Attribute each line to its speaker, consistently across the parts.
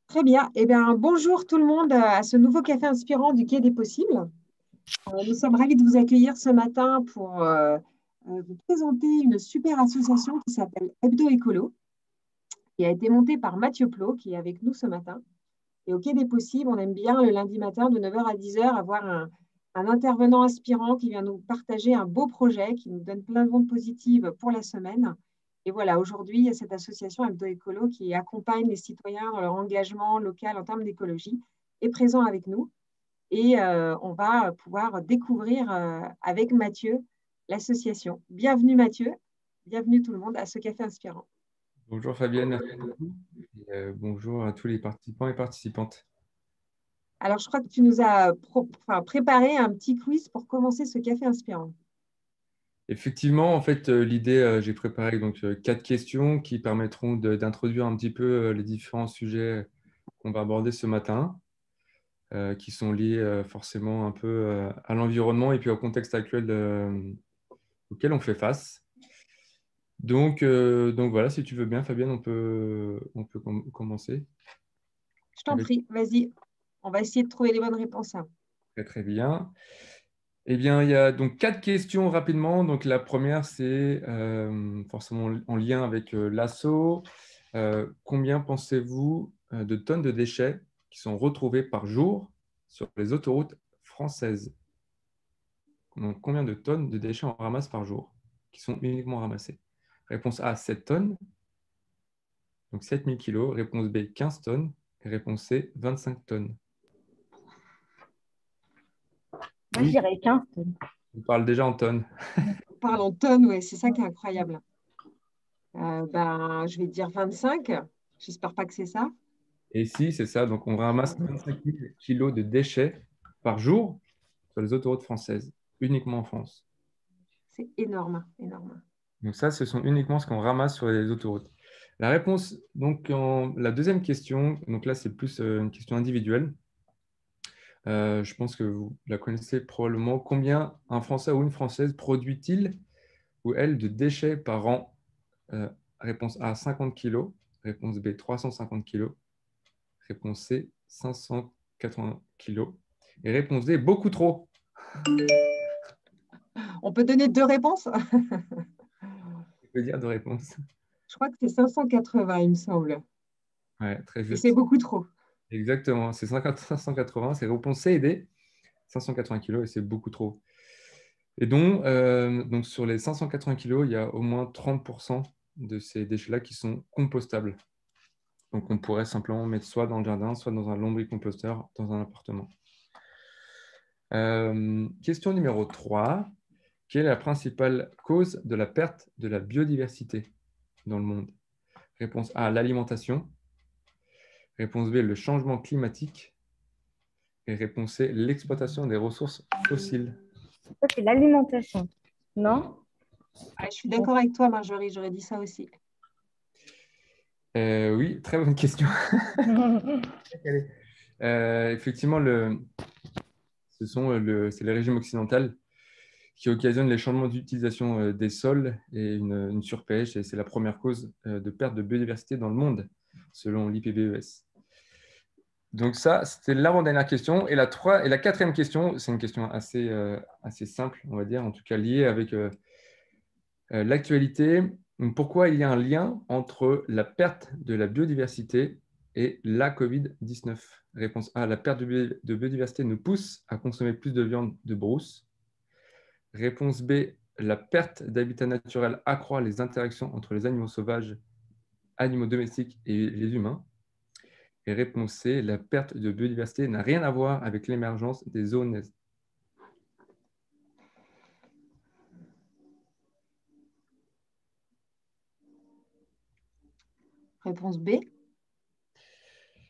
Speaker 1: Très bien. Eh bien, bonjour tout le monde à ce nouveau café inspirant du Quai des Possibles. Nous sommes ravis de vous accueillir ce matin pour vous présenter une super association qui s'appelle Hebdo Écolo, qui a été montée par Mathieu Plot, qui est avec nous ce matin. Et au Quai des Possibles, on aime bien le lundi matin de 9 heures à 10 heures avoir un intervenant inspirant qui vient nous partager un beau projet, qui nous donne plein de ondes positives pour la semaine. Et voilà, aujourd'hui, il y a cette association Hebdo Écolo qui accompagne les citoyens dans leur engagement local en termes d'écologie, est présent avec nous. Et on va pouvoir découvrir avec Mathieu l'association. Bienvenue Mathieu, bienvenue tout le monde à ce café inspirant.
Speaker 2: Bonjour Fabienne, merci beaucoup. Et, bonjour à tous les participants et participantes.
Speaker 1: Alors, je crois que tu nous as préparé un petit quiz pour commencer ce café inspirant.
Speaker 2: Effectivement, en fait, l'idée, j'ai préparé donc 4 questions qui permettront d'introduire un petit peu les différents sujets qu'on va aborder ce matin, qui sont liés forcément un peu à l'environnement et puis au contexte actuel auquel on fait face. Donc voilà, si tu veux bien, Fabienne, on peut commencer
Speaker 1: Je t'en
Speaker 2: avec
Speaker 1: prie, vas-y. On va essayer de trouver les bonnes réponses.
Speaker 2: très très bien. Eh bien, il y a donc 4 questions rapidement. Donc, la première, c'est forcément en lien avec l'assaut. Combien pensez-vous de tonnes de déchets qui sont retrouvés par jour sur les autoroutes françaises? Donc, combien de tonnes de déchets on ramasse par jour qui sont uniquement ramassés? Réponse A, 7 tonnes, donc 7000 kilos. Réponse B, 15 tonnes. Et réponse C, 25 tonnes.
Speaker 3: Moi, je
Speaker 2: Oui,
Speaker 3: dirais 15 tonnes.
Speaker 2: on parle déjà en tonnes.
Speaker 1: On parle en tonnes, ouais, c'est ça qui est incroyable. Je vais dire 25. J'espère pas que c'est ça.
Speaker 2: Et si, c'est ça. Donc, on ramasse 25 000 kilos de déchets par jour sur les autoroutes françaises, uniquement en France.
Speaker 1: C'est énorme, énorme.
Speaker 2: Donc, ça, ce sont uniquement ce qu'on ramasse sur les autoroutes. La réponse, donc, la deuxième question, donc là, c'est plus une question individuelle. Je pense que vous la connaissez probablement. Combien un Français ou une Française produit-il ou elle de déchets par an? Euh, Réponse A, 50 kilos. Réponse B, 350 kilos. Réponse C, 580 kilos. Et réponse D, beaucoup trop.
Speaker 1: On peut donner deux réponses?
Speaker 2: Je peux dire de réponse.
Speaker 1: Je crois que c'est 580, il me semble.
Speaker 2: Ouais, très
Speaker 1: Et c'est
Speaker 2: juste.
Speaker 1: beaucoup trop.
Speaker 2: Exactement. C'est 580. C'est réponse C et D. 580 kilos et c'est beaucoup trop. Et donc sur les 580 kilos, il y a au moins 30% de ces déchets-là qui sont compostables. Donc on pourrait simplement mettre soit dans le jardin, soit dans un lombricomposteur dans un appartement. Question numéro 3. Quelle est la principale cause de la perte de la biodiversité dans le monde? Réponse A, l'alimentation. Réponse B, le changement climatique. Et réponse C, l'exploitation des ressources fossiles.
Speaker 3: Ça, c'est l'alimentation. Non?
Speaker 1: Ah, je suis d'accord avec toi, Marjorie, j'aurais dit ça aussi.
Speaker 2: Oui, très bonne question. Effectivement, c'est les régimes occidentaux qui occasionnent les changements d'utilisation des sols et une surpêche. Et c'est la première cause de perte de biodiversité dans le monde, selon l'IPBES. Donc ça, c'était l'avant-dernière question. Et la quatrième question, c'est une question assez simple, on va dire, en tout cas liée avec l'actualité. Donc, pourquoi il y a un lien entre la perte de la biodiversité et la Covid-19? Réponse A, la perte de biodiversité nous pousse à consommer plus de viande de brousse. Réponse B, la perte d'habitat naturel accroît les interactions entre les animaux sauvages, animaux domestiques et les humains. Et réponse C, la perte de biodiversité n'a rien à voir avec l'émergence des zoonoses.
Speaker 1: Réponse B.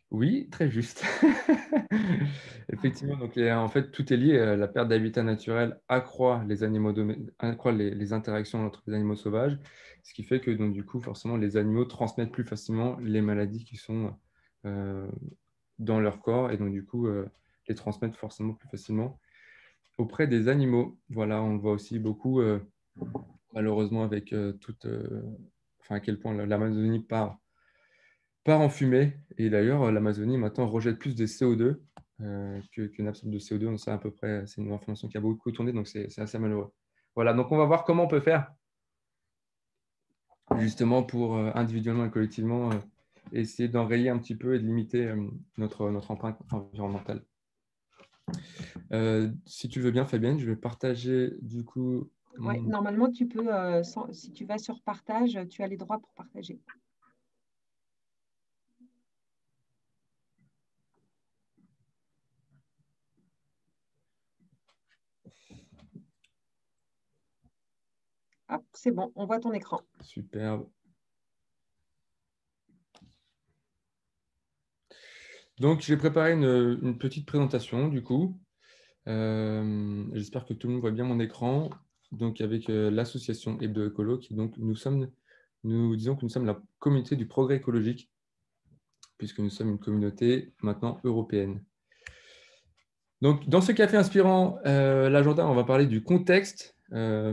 Speaker 2: Oui, très juste. Effectivement, donc en fait, tout est lié. La perte d'habitat naturel accroît accroît les interactions entre les animaux sauvages, ce qui fait que donc, du coup, forcément, les animaux transmettent plus facilement les maladies qui sont euh, dans leur corps et donc du coup, les transmettent forcément plus facilement auprès des animaux. Voilà, on le voit aussi beaucoup, malheureusement, avec enfin, à quel point l'Amazonie part en fumée Et d'ailleurs, l'Amazonie maintenant rejette plus de CO2 qu'une absorbe de CO2. Donc ça, à peu près, c'est une information qui a beaucoup tourné, donc c'est assez malheureux. Voilà, donc on va voir comment on peut faire justement pour individuellement et collectivement essayer d'enrayer un petit peu et de limiter notre empreinte environnementale. Si tu veux bien, Fabienne, je vais partager du coup.
Speaker 1: Ouais, normalement, tu peux, si tu vas sur partage, tu as les droits pour partager. Hop, c'est bon, on voit ton écran.
Speaker 2: Superbe. Donc, j'ai préparé une petite présentation, du coup. J'espère que tout le monde voit bien mon écran. Donc, avec l'association Hebdo Écolo, nous disons que nous sommes la communauté du progrès écologique, puisque nous sommes une communauté maintenant européenne. Donc, dans ce café inspirant, l'agenda, on va parler du contexte,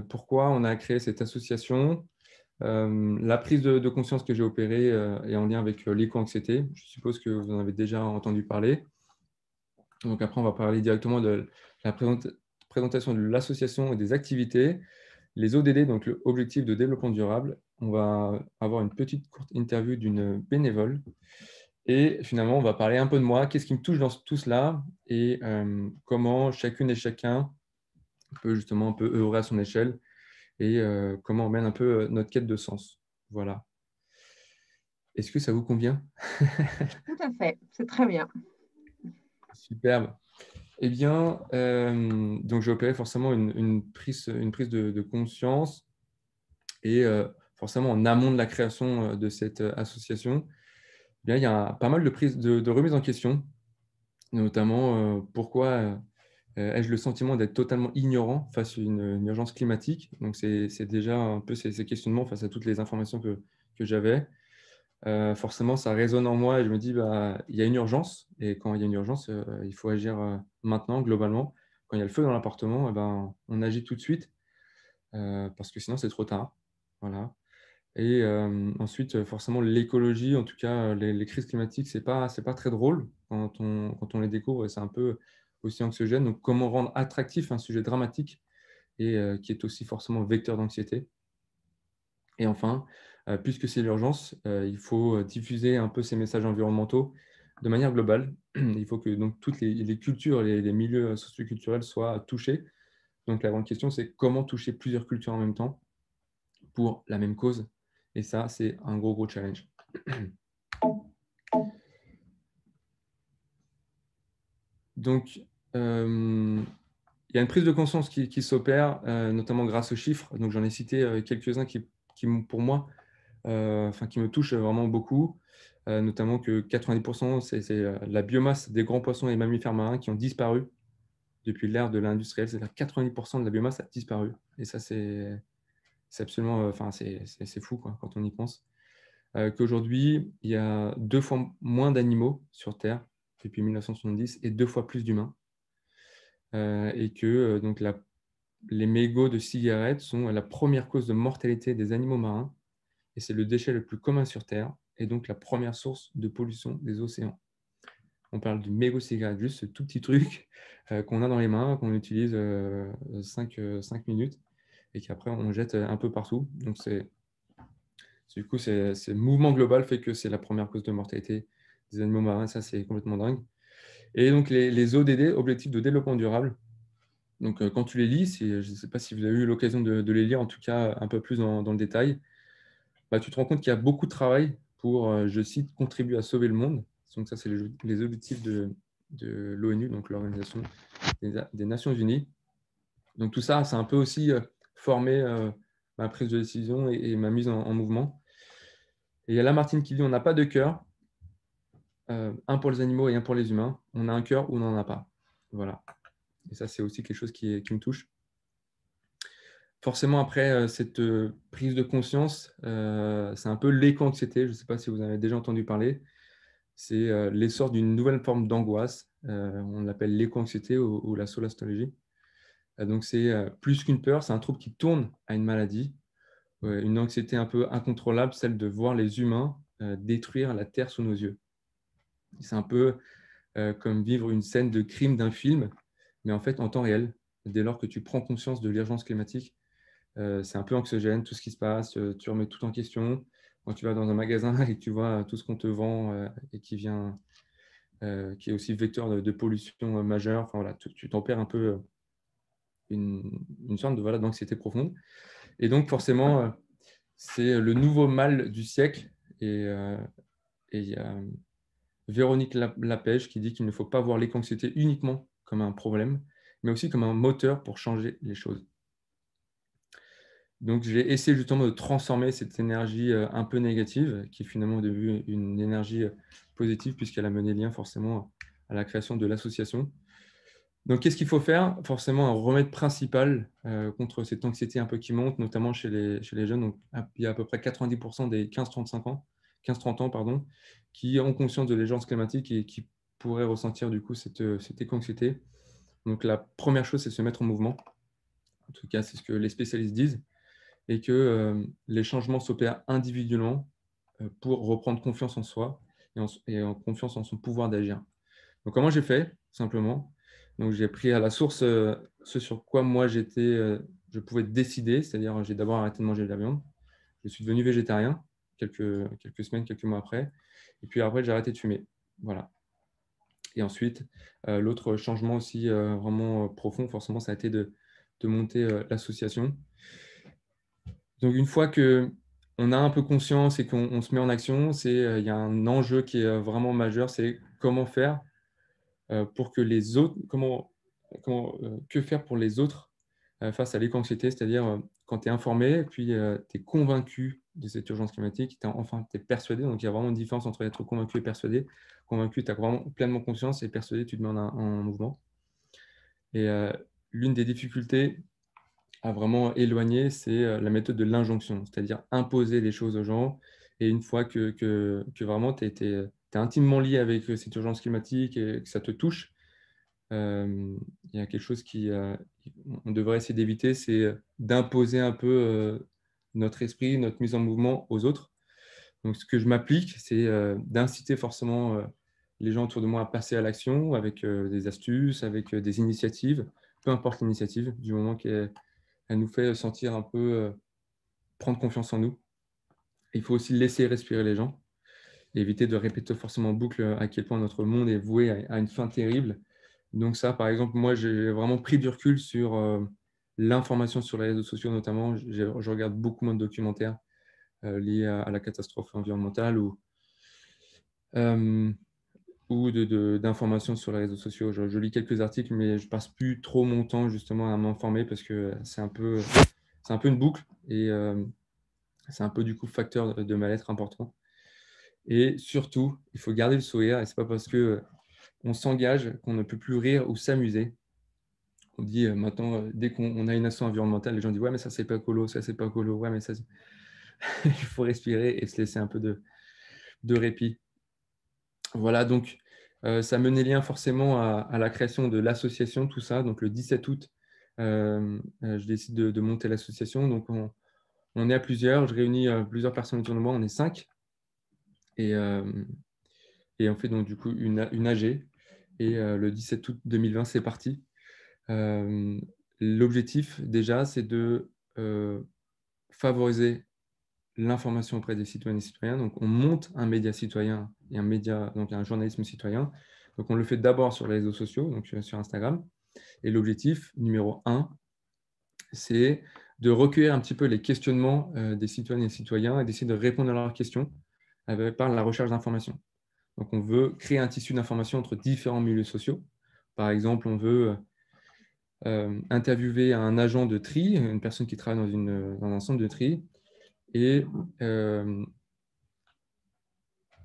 Speaker 2: pourquoi on a créé cette association, la prise de conscience que j'ai opérée est en lien avec l'éco-anxiété. Je suppose que vous en avez déjà entendu parler. Donc après, on va parler directement de la présentation de l'association et des activités, les ODD, donc l'objectif de développement durable. On va avoir une petite courte interview d'une bénévole. Et finalement, on va parler un peu de moi, qu'est-ce qui me touche dans tout cela et comment chacune et chacun peut justement un peu œuvrer à son échelle et comment on mène un peu notre quête de sens. Voilà. Est-ce que ça vous convient?
Speaker 1: Tout à fait, c'est très bien.
Speaker 2: Superbe. Eh bien, donc j'ai opéré forcément une prise de conscience et forcément en amont de la création de cette association, eh bien, il y a pas mal de prises de remises en question, notamment pourquoi ai-je le sentiment d'être totalement ignorant face à une urgence climatique. Donc c'est déjà un peu ces questionnements face à toutes les informations que j'avais. Forcément, ça résonne en moi et je me dis, bah, il y a une urgence. Et quand il y a une urgence, il faut agir maintenant, globalement. Quand il y a le feu dans l'appartement, eh ben, on agit tout de suite parce que sinon, c'est trop tard. Voilà. Et ensuite, forcément, l'écologie, en tout cas, les crises climatiques, c'est pas très drôle quand on les découvre et c'est un peu aussi anxiogène. Donc, comment rendre attractif un sujet dramatique et qui est aussi forcément vecteur d'anxiété. Et enfin, puisque c'est l'urgence, il faut diffuser un peu ces messages environnementaux de manière globale. Il faut que donc, toutes les cultures, les milieux socioculturels soient touchés. Donc la grande question, c'est comment toucher plusieurs cultures en même temps pour la même cause. Et ça, c'est un gros challenge. Donc, il y a une prise de conscience qui s'opère, notamment grâce aux chiffres. Donc, j'en ai cité quelques-uns qui, pour moi, qui me touchent vraiment beaucoup, notamment que 90%, c'est la biomasse des grands poissons et mammifères marins qui ont disparu depuis l'ère de l'industriel. C'est-à-dire 90% de la biomasse a disparu. Et ça, c'est absolument, c'est fou quoi, quand on y pense. Qu'aujourd'hui, il y a 2 fois moins d'animaux sur Terre depuis 1970 et 2 fois plus d'humains. Et que donc les mégots de cigarettes sont la première cause de mortalité des animaux marins et c'est le déchet le plus commun sur Terre et donc la première source de pollution des océans. On parle du mégot de cigarette, juste ce tout petit truc qu'on a dans les mains, qu'on utilise 5 minutes et qu'après on jette un peu partout. Donc du coup, ce mouvement global fait que c'est la première cause de mortalité des animaux marins. Ça, c'est complètement dingue. Et donc, les ODD, Objectifs de développement durable, donc, quand tu les lis, je ne sais pas si vous avez eu l'occasion de les lire, en tout cas un peu plus dans le détail, bah, tu te rends compte qu'il y a beaucoup de travail pour, je cite, contribuer à sauver le monde. Donc ça, c'est les objectifs de l'ONU, donc l'Organisation des Nations Unies. Donc tout ça, c'est un peu aussi formé ma prise de décision et ma mise en mouvement. Et il y a Lamartine qui dit, on n'a pas de cœur, un pour les animaux et un pour les humains. On a un cœur ou on n'en a pas. Voilà. Et ça, c'est aussi quelque chose qui me touche. Forcément, après cette prise de conscience, c'est un peu l'éco-anxiété. Je ne sais pas si vous en avez déjà entendu parler. C'est l'essor d'une nouvelle forme d'angoisse. On l'appelle l'éco-anxiété ou la solastologie. Donc, c'est plus qu'une peur, c'est un trouble qui tourne à une maladie, une anxiété un peu incontrôlable, celle de voir les humains détruire la Terre sous nos yeux. C'est un peu comme vivre une scène de crime d'un film, mais en fait en temps réel. Dès lors que tu prends conscience de l'urgence climatique, c'est un peu anxiogène, tout ce qui se passe, tu remets tout en question. Quand tu vas dans un magasin et que tu vois tout ce qu'on te vend et qui vient, qui est aussi vecteur de pollution majeure, enfin, voilà, tu t'en perds un peu une sorte de, voilà, d'anxiété profonde. Et donc forcément, c'est le nouveau mal du siècle. Et il y a Véronique Lapège qui dit qu'il ne faut pas voir l'éco-anxiété uniquement comme un problème, mais aussi comme un moteur pour changer les choses. Donc, j'ai essayé justement de transformer cette énergie un peu négative, qui est finalement devenue une énergie positive, puisqu'elle a mené lien forcément à la création de l'association. Donc, qu'est-ce qu'il faut faire? Forcément, un remède principal contre cette anxiété un peu qui monte, notamment chez les jeunes. Donc, il y a à peu près 90% des 15-30 ans, pardon, qui ont conscience de l'urgence climatique et qui pourraient ressentir du coup cette éco-anxiété. Donc, la première chose, c'est se mettre en mouvement. En tout cas, c'est ce que les spécialistes disent. Et que les changements s'opèrent individuellement pour reprendre confiance en soi et en confiance en son pouvoir d'agir. Donc, comment j'ai fait, simplement? Donc, j'ai pris à la source ce sur quoi moi je pouvais décider, c'est-à-dire j'ai d'abord arrêté de manger de la viande. Je suis devenu végétarien quelques semaines, quelques mois après. Et puis après, j'ai arrêté de fumer. Voilà. Et ensuite, l'autre changement aussi vraiment profond, forcément, ça a été de monter l'association. Donc, une fois qu'on a un peu conscience et qu'on se met en action, il y a un enjeu qui est vraiment majeur, c'est comment faire pour que les autres, que faire pour les autres face à l'éco-anxiété, c'est-à-dire quand tu es informé, puis tu es convaincu de cette urgence climatique, tu es persuadé, donc il y a vraiment une différence entre être convaincu et persuadé. Convaincu, tu as vraiment pleinement conscience, et persuadé, tu te mets en mouvement. Et l'une des difficultés à vraiment éloigner, c'est la méthode de l'injonction, c'est-à-dire imposer les choses aux gens. Et une fois que vraiment tu es intimement lié avec cette urgence climatique et que ça te touche, il y a quelque chose on devrait essayer d'éviter, c'est d'imposer un peu notre esprit, notre mise en mouvement aux autres. Donc, ce que je m'applique, c'est d'inciter forcément les gens autour de moi à passer à l'action avec des astuces, avec des initiatives, peu importe l'initiative, du moment qu'elle nous fait sentir un peu prendre confiance en nous. Il faut aussi laisser respirer les gens et éviter de répéter forcément en boucle à quel point notre monde est voué à une fin terrible. Donc ça, par exemple, moi, j'ai vraiment pris du recul sur l'information sur les réseaux sociaux, notamment. Je regarde beaucoup moins de documentaires liés à la catastrophe environnementale ou d'informations sur les réseaux sociaux. Je lis quelques articles, mais je passe plus trop mon temps justement à m'informer parce que c'est un peu une boucle et c'est un peu du coup facteur de mal-être important. Et surtout, il faut garder le sourire et c'est pas parce que on s'engage qu'on ne peut plus rire ou s'amuser. On dit maintenant, dès qu'on a une action environnementale, les gens disent ouais mais ça c'est pas écolo, ça c'est pas écolo, ouais mais ça il faut respirer et se laisser un peu de répit. Voilà, donc ça menait lien forcément à la création de l'association, tout ça. Donc le 17 août, je décide de monter l'association. Donc on est à plusieurs, je réunis plusieurs personnes autour de moi, on est 5. Et on fait donc du coup une AG. Et le 17 août 2020, c'est parti. L'objectif déjà, c'est de favoriser l'information auprès des citoyennes et citoyens. Donc, on monte un média citoyen et donc un journalisme citoyen. Donc, on le fait d'abord sur les réseaux sociaux, donc sur Instagram. Et l'objectif numéro 1, c'est de recueillir un petit peu les questionnements des citoyennes et citoyens et d'essayer de répondre à leurs questions par la recherche d'informations. Donc, on veut créer un tissu d'information entre différents milieux sociaux. Par exemple, on veut interviewer un agent de tri, une personne qui travaille dans un centre de tri, et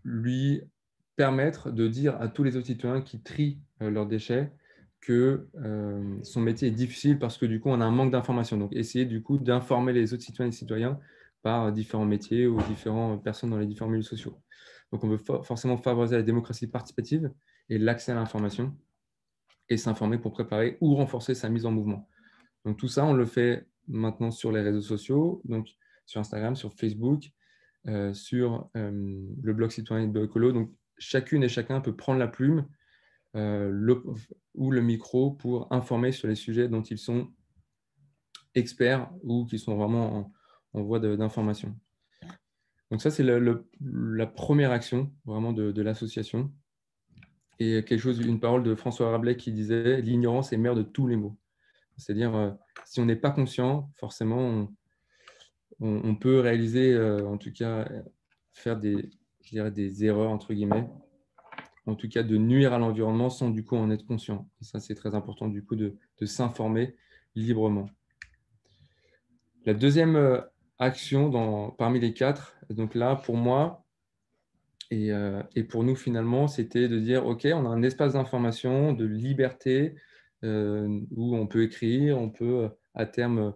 Speaker 2: lui permettre de dire à tous les autres citoyens qui trient leurs déchets que son métier est difficile parce que du coup, on a un manque d'informations. Donc, essayer du coup d'informer les autres citoyennes et citoyens par différents métiers ou différentes personnes dans les différents milieux sociaux. Donc, on veut forcément favoriser la démocratie participative et l'accès à l'information et s'informer pour préparer ou renforcer sa mise en mouvement. Donc, tout ça, on le fait maintenant sur les réseaux sociaux, donc sur Instagram, sur Facebook, sur le blog citoyen et bioécolo. Donc, chacune et chacun peut prendre la plume ou le micro pour informer sur les sujets dont ils sont experts ou qui sont vraiment en voie d'information. Donc ça, c'est la première action vraiment de l'association. Et une parole de François Rabelais qui disait « L'ignorance est mère de tous les maux ». C'est-à-dire, si on n'est pas conscient, forcément, on peut réaliser, en tout cas, faire je dirais des erreurs, entre guillemets, en tout cas de nuire à l'environnement sans du coup en être conscient. Et ça, c'est très important du coup de s'informer librement. La deuxième action parmi les 4, donc là, pour moi, et pour nous finalement, c'était de dire, OK, on a un espace d'information, de liberté, où on peut écrire, on peut à terme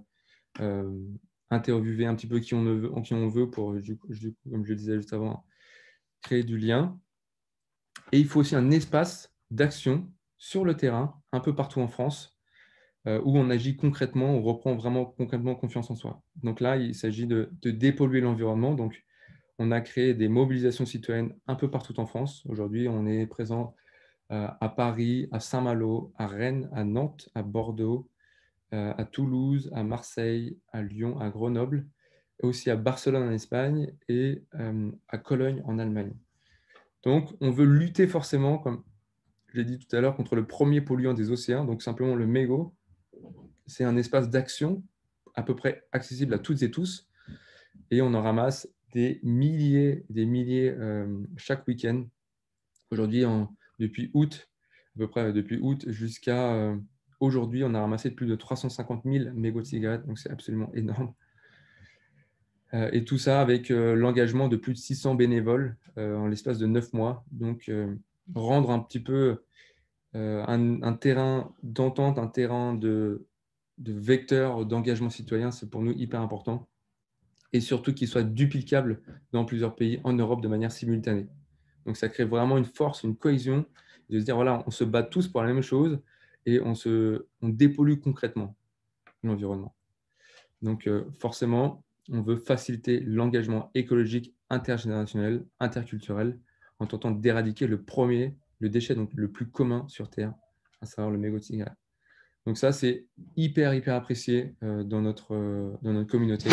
Speaker 2: interviewer un petit peu qui on veut pour, comme je le disais juste avant, créer du lien. Et il faut aussi un espace d'action sur le terrain, un peu partout en France, où on agit concrètement, on reprend vraiment concrètement confiance en soi. Donc là, il s'agit de dépolluer l'environnement. Donc, on a créé des mobilisations citoyennes un peu partout en France. Aujourd'hui, on est présent à Paris, à Saint-Malo, à Rennes, à Nantes, à Bordeaux, à Toulouse, à Marseille, à Lyon, à Grenoble, et aussi à Barcelone en Espagne et à Cologne en Allemagne. Donc, on veut lutter forcément, comme je l'ai dit tout à l'heure, contre le premier polluant des océans, donc simplement le mégot. C'est un espace d'action à peu près accessible à toutes et tous, et on en ramasse des milliers chaque week-end. Aujourd'hui, depuis août, à peu près depuis août jusqu'à aujourd'hui, on a ramassé plus de 350 000 mégots de cigarettes, donc c'est absolument énorme. Et tout ça avec l'engagement de plus de 600 bénévoles en l'espace de 9 mois. Donc, rendre un petit peu un terrain d'entente, un terrain de vecteur d'engagement citoyen, c'est pour nous hyper important. Et surtout qu'il soit duplicable dans plusieurs pays en Europe de manière simultanée. Donc, ça crée vraiment une force, une cohésion, de se dire, voilà, on se bat tous pour la même chose et on dépollue concrètement l'environnement. Donc, forcément, on veut faciliter l'engagement écologique intergénérationnel, interculturel, en tentant d'éradiquer le déchet donc le plus commun sur Terre, à savoir le mégot de cigarette. Donc ça, c'est hyper apprécié dans notre communauté,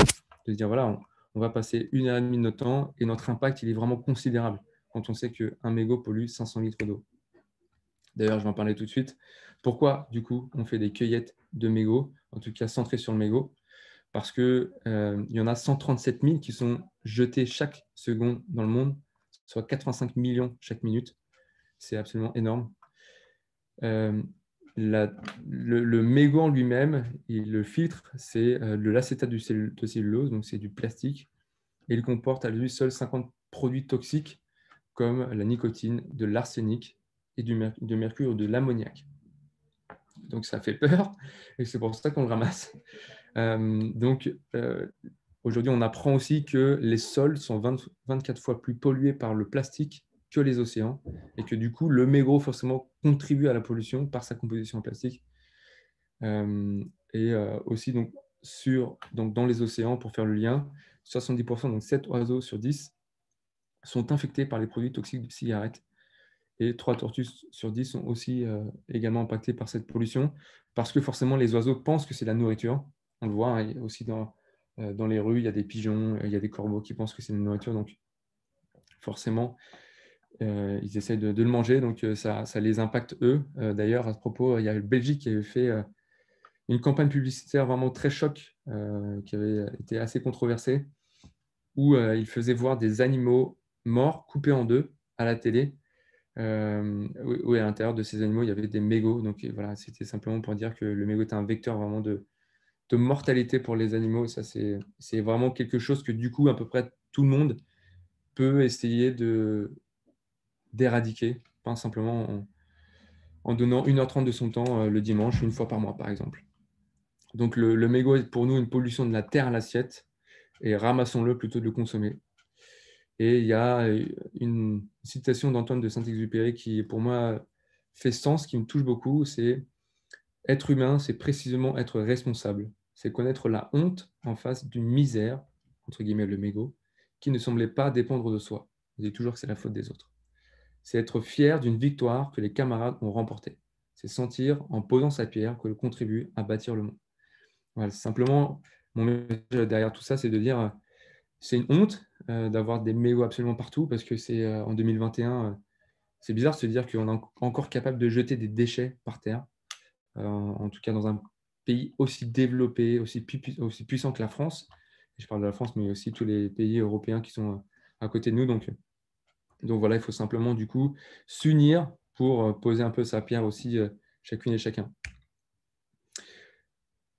Speaker 2: de se dire, voilà, on va passer 1h30 de notre temps et notre impact, il est vraiment considérable quand on sait qu'un mégot pollue 500 litres d'eau. D'ailleurs, je vais en parler tout de suite. Pourquoi, du coup, on fait des cueillettes de mégots, en tout cas centrées sur le mégot? Parce qu'il y en a 137 000 qui sont jetés chaque seconde dans le monde, soit 85 millions chaque minute. C'est absolument énorme. Le mégot en lui-même, le filtre, c'est de l'acétate de cellulose, donc c'est du plastique, et il comporte à lui seul 50 produits toxiques comme la nicotine, de l'arsenic et du mercure ou de l'ammoniac. Donc ça fait peur, et c'est pour ça qu'on le ramasse. Aujourd'hui, on apprend aussi que les sols sont 24 fois plus pollués par le plastique que les océans, et que du coup, le mégot forcément contribue à la pollution par sa composition en plastique. Aussi, donc, dans les océans, pour faire le lien, 70%, donc 7 oiseaux sur 10, sont infectés par les produits toxiques de cigarettes. Et 3 tortues sur 10 sont aussi également impactées par cette pollution, parce que forcément, les oiseaux pensent que c'est la nourriture. On le voit, hein, aussi dans les rues, il y a des pigeons, il y a des corbeaux qui pensent que c'est la nourriture. Donc, forcément, ils essayent de le manger, donc ça les impacte eux. D'ailleurs, à ce propos, il y a le Belgique qui avait fait une campagne publicitaire vraiment très choc, qui avait été assez controversée, où il faisait voir des animaux morts, coupés en deux, à la télé, où à l'intérieur de ces animaux, il y avait des mégots. Donc voilà, c'était simplement pour dire que le mégot est un vecteur vraiment de mortalité pour les animaux. Ça, c'est vraiment quelque chose que du coup, à peu près tout le monde peut essayer d'éradiquer, pas simplement en donnant 1h30 de son temps le dimanche, une fois par mois, par exemple. Donc le mégot est pour nous une pollution de la terre à l'assiette, et ramassons-le plutôt que de le consommer. Et il y a une citation d'Antoine de Saint-Exupéry qui, pour moi, fait sens, qui me touche beaucoup, c'est « Être humain, c'est précisément être responsable. C'est connaître la honte en face d'une misère, entre guillemets le mégot, qui ne semblait pas dépendre de soi. On dit toujours que c'est la faute des autres. » c'est être fier d'une victoire que les camarades ont remportée. C'est sentir, en posant sa pierre, que l'on contribue à bâtir le monde. Voilà, simplement, mon message derrière tout ça, c'est de dire c'est une honte d'avoir des mégots absolument partout parce que c'est en 2021, c'est bizarre de se dire qu'on est encore capable de jeter des déchets par terre, en tout cas dans un pays aussi développé, aussi puissant que la France. Je parle de la France, mais aussi tous les pays européens qui sont à côté de nous. Donc voilà, il faut simplement du coup s'unir pour poser un peu sa pierre aussi, chacune et chacun.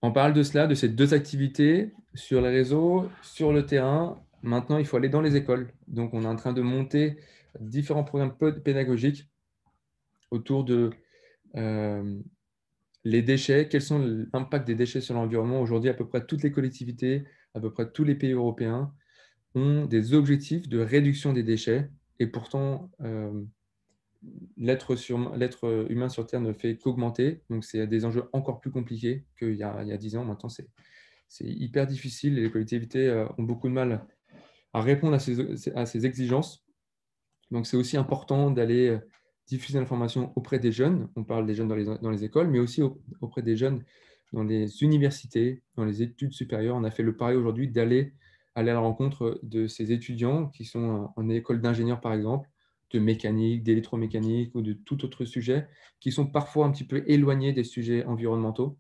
Speaker 2: On parle de cela, de ces deux activités sur les réseaux, sur le terrain. Maintenant, il faut aller dans les écoles. Donc, on est en train de monter différents programmes pédagogiques autour de les déchets. Quels sont l'impact des déchets sur l'environnement? Aujourd'hui, à peu près toutes les collectivités, à peu près tous les pays européens ont des objectifs de réduction des déchets. Et pourtant, l'être humain sur Terre ne fait qu'augmenter. Donc, c'est des enjeux encore plus compliqués qu'il y a 10 ans. Maintenant, c'est hyper difficile et les collectivités ont beaucoup de mal à répondre à ces exigences. Donc, c'est aussi important d'aller diffuser l'information auprès des jeunes. On parle des jeunes dans les écoles, mais aussi auprès des jeunes dans les universités, dans les études supérieures. On a fait le pari aujourd'hui d'aller à la rencontre de ces étudiants qui sont en école d'ingénieur, par exemple, de mécanique, d'électromécanique ou de tout autre sujet, qui sont parfois un petit peu éloignés des sujets environnementaux,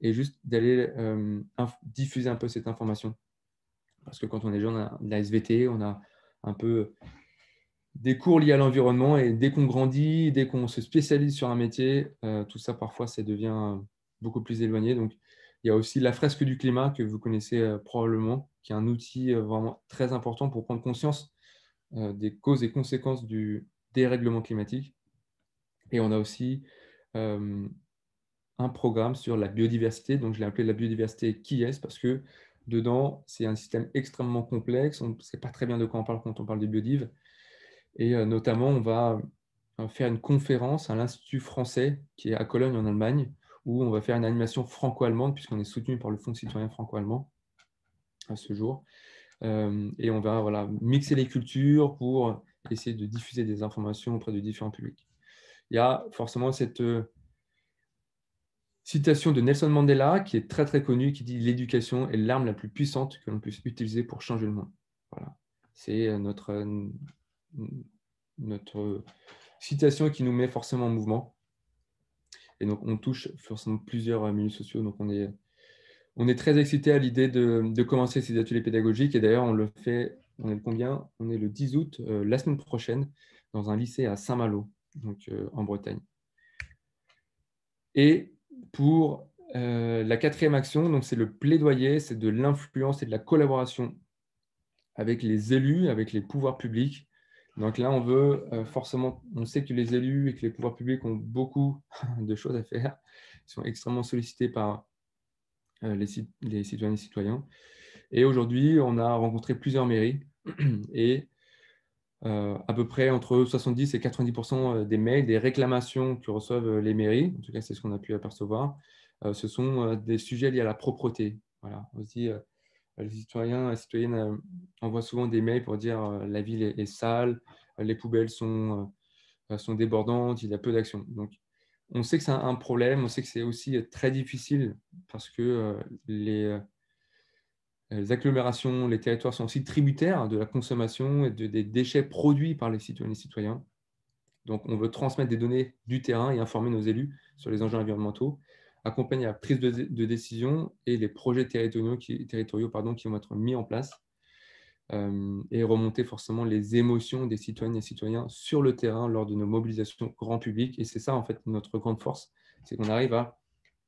Speaker 2: et juste d'aller diffuser un peu cette information. Parce que quand on est jeune, on a de la SVT, on a un peu des cours liés à l'environnement, et dès qu'on grandit, dès qu'on se spécialise sur un métier, tout ça parfois ça devient beaucoup plus éloigné. Donc il y a aussi la fresque du climat que vous connaissez probablement, qui est un outil vraiment très important pour prendre conscience des causes et conséquences du dérèglement climatique. Et on a aussi un programme sur la biodiversité. Donc, je l'ai appelé la biodiversité qui est, parce que dedans, c'est un système extrêmement complexe. On ne sait pas très bien de quoi on parle quand on parle de biodive. Et notamment, on va faire une conférence à l'Institut français qui est à Cologne en Allemagne, où on va faire une animation franco-allemande, puisqu'on est soutenu par le Fonds citoyen franco-allemand à ce jour. Et on va mixer les cultures pour essayer de diffuser des informations auprès de différents publics. Il y a forcément cette citation de Nelson Mandela, qui est très très connue, qui dit « L'éducation est l'arme la plus puissante que l'on puisse utiliser pour changer le monde ». Voilà. C'est notre citation qui nous met forcément en mouvement. Et donc, on touche forcément plusieurs milieux sociaux. Donc, on est très excité à l'idée de commencer ces ateliers pédagogiques. Et d'ailleurs, on le fait, on est le combien? On est le 10 août, la semaine prochaine, dans un lycée à Saint-Malo, donc en Bretagne. Et pour la quatrième action, donc c'est le plaidoyer, c'est de l'influence et de la collaboration avec les élus, avec les pouvoirs publics. Donc là, on veut forcément, on sait que les élus et que les pouvoirs publics ont beaucoup de choses à faire. Ils sont extrêmement sollicités par les citoyennes et citoyens. Et aujourd'hui, on a rencontré plusieurs mairies et à peu près entre 70 et 90% des mails, des réclamations que reçoivent les mairies, en tout cas c'est ce qu'on a pu apercevoir, ce sont des sujets liés à la propreté. Voilà. Aussi, les citoyens et les citoyennes envoient souvent des mails pour dire la ville est sale, les poubelles sont débordantes, il y a peu d'action. Donc, on sait que c'est un problème, on sait que c'est aussi très difficile parce que les agglomérations, les territoires sont aussi tributaires de la consommation et des déchets produits par les citoyennes et les citoyens. Donc, on veut transmettre des données du terrain et informer nos élus sur les enjeux environnementaux, accompagner la prise de décision et les projets territoriaux qui vont être mis en place, et remonter forcément les émotions des citoyennes et citoyens sur le terrain lors de nos mobilisations grand public. Et c'est ça, en fait, notre grande force, c'est qu'on arrive à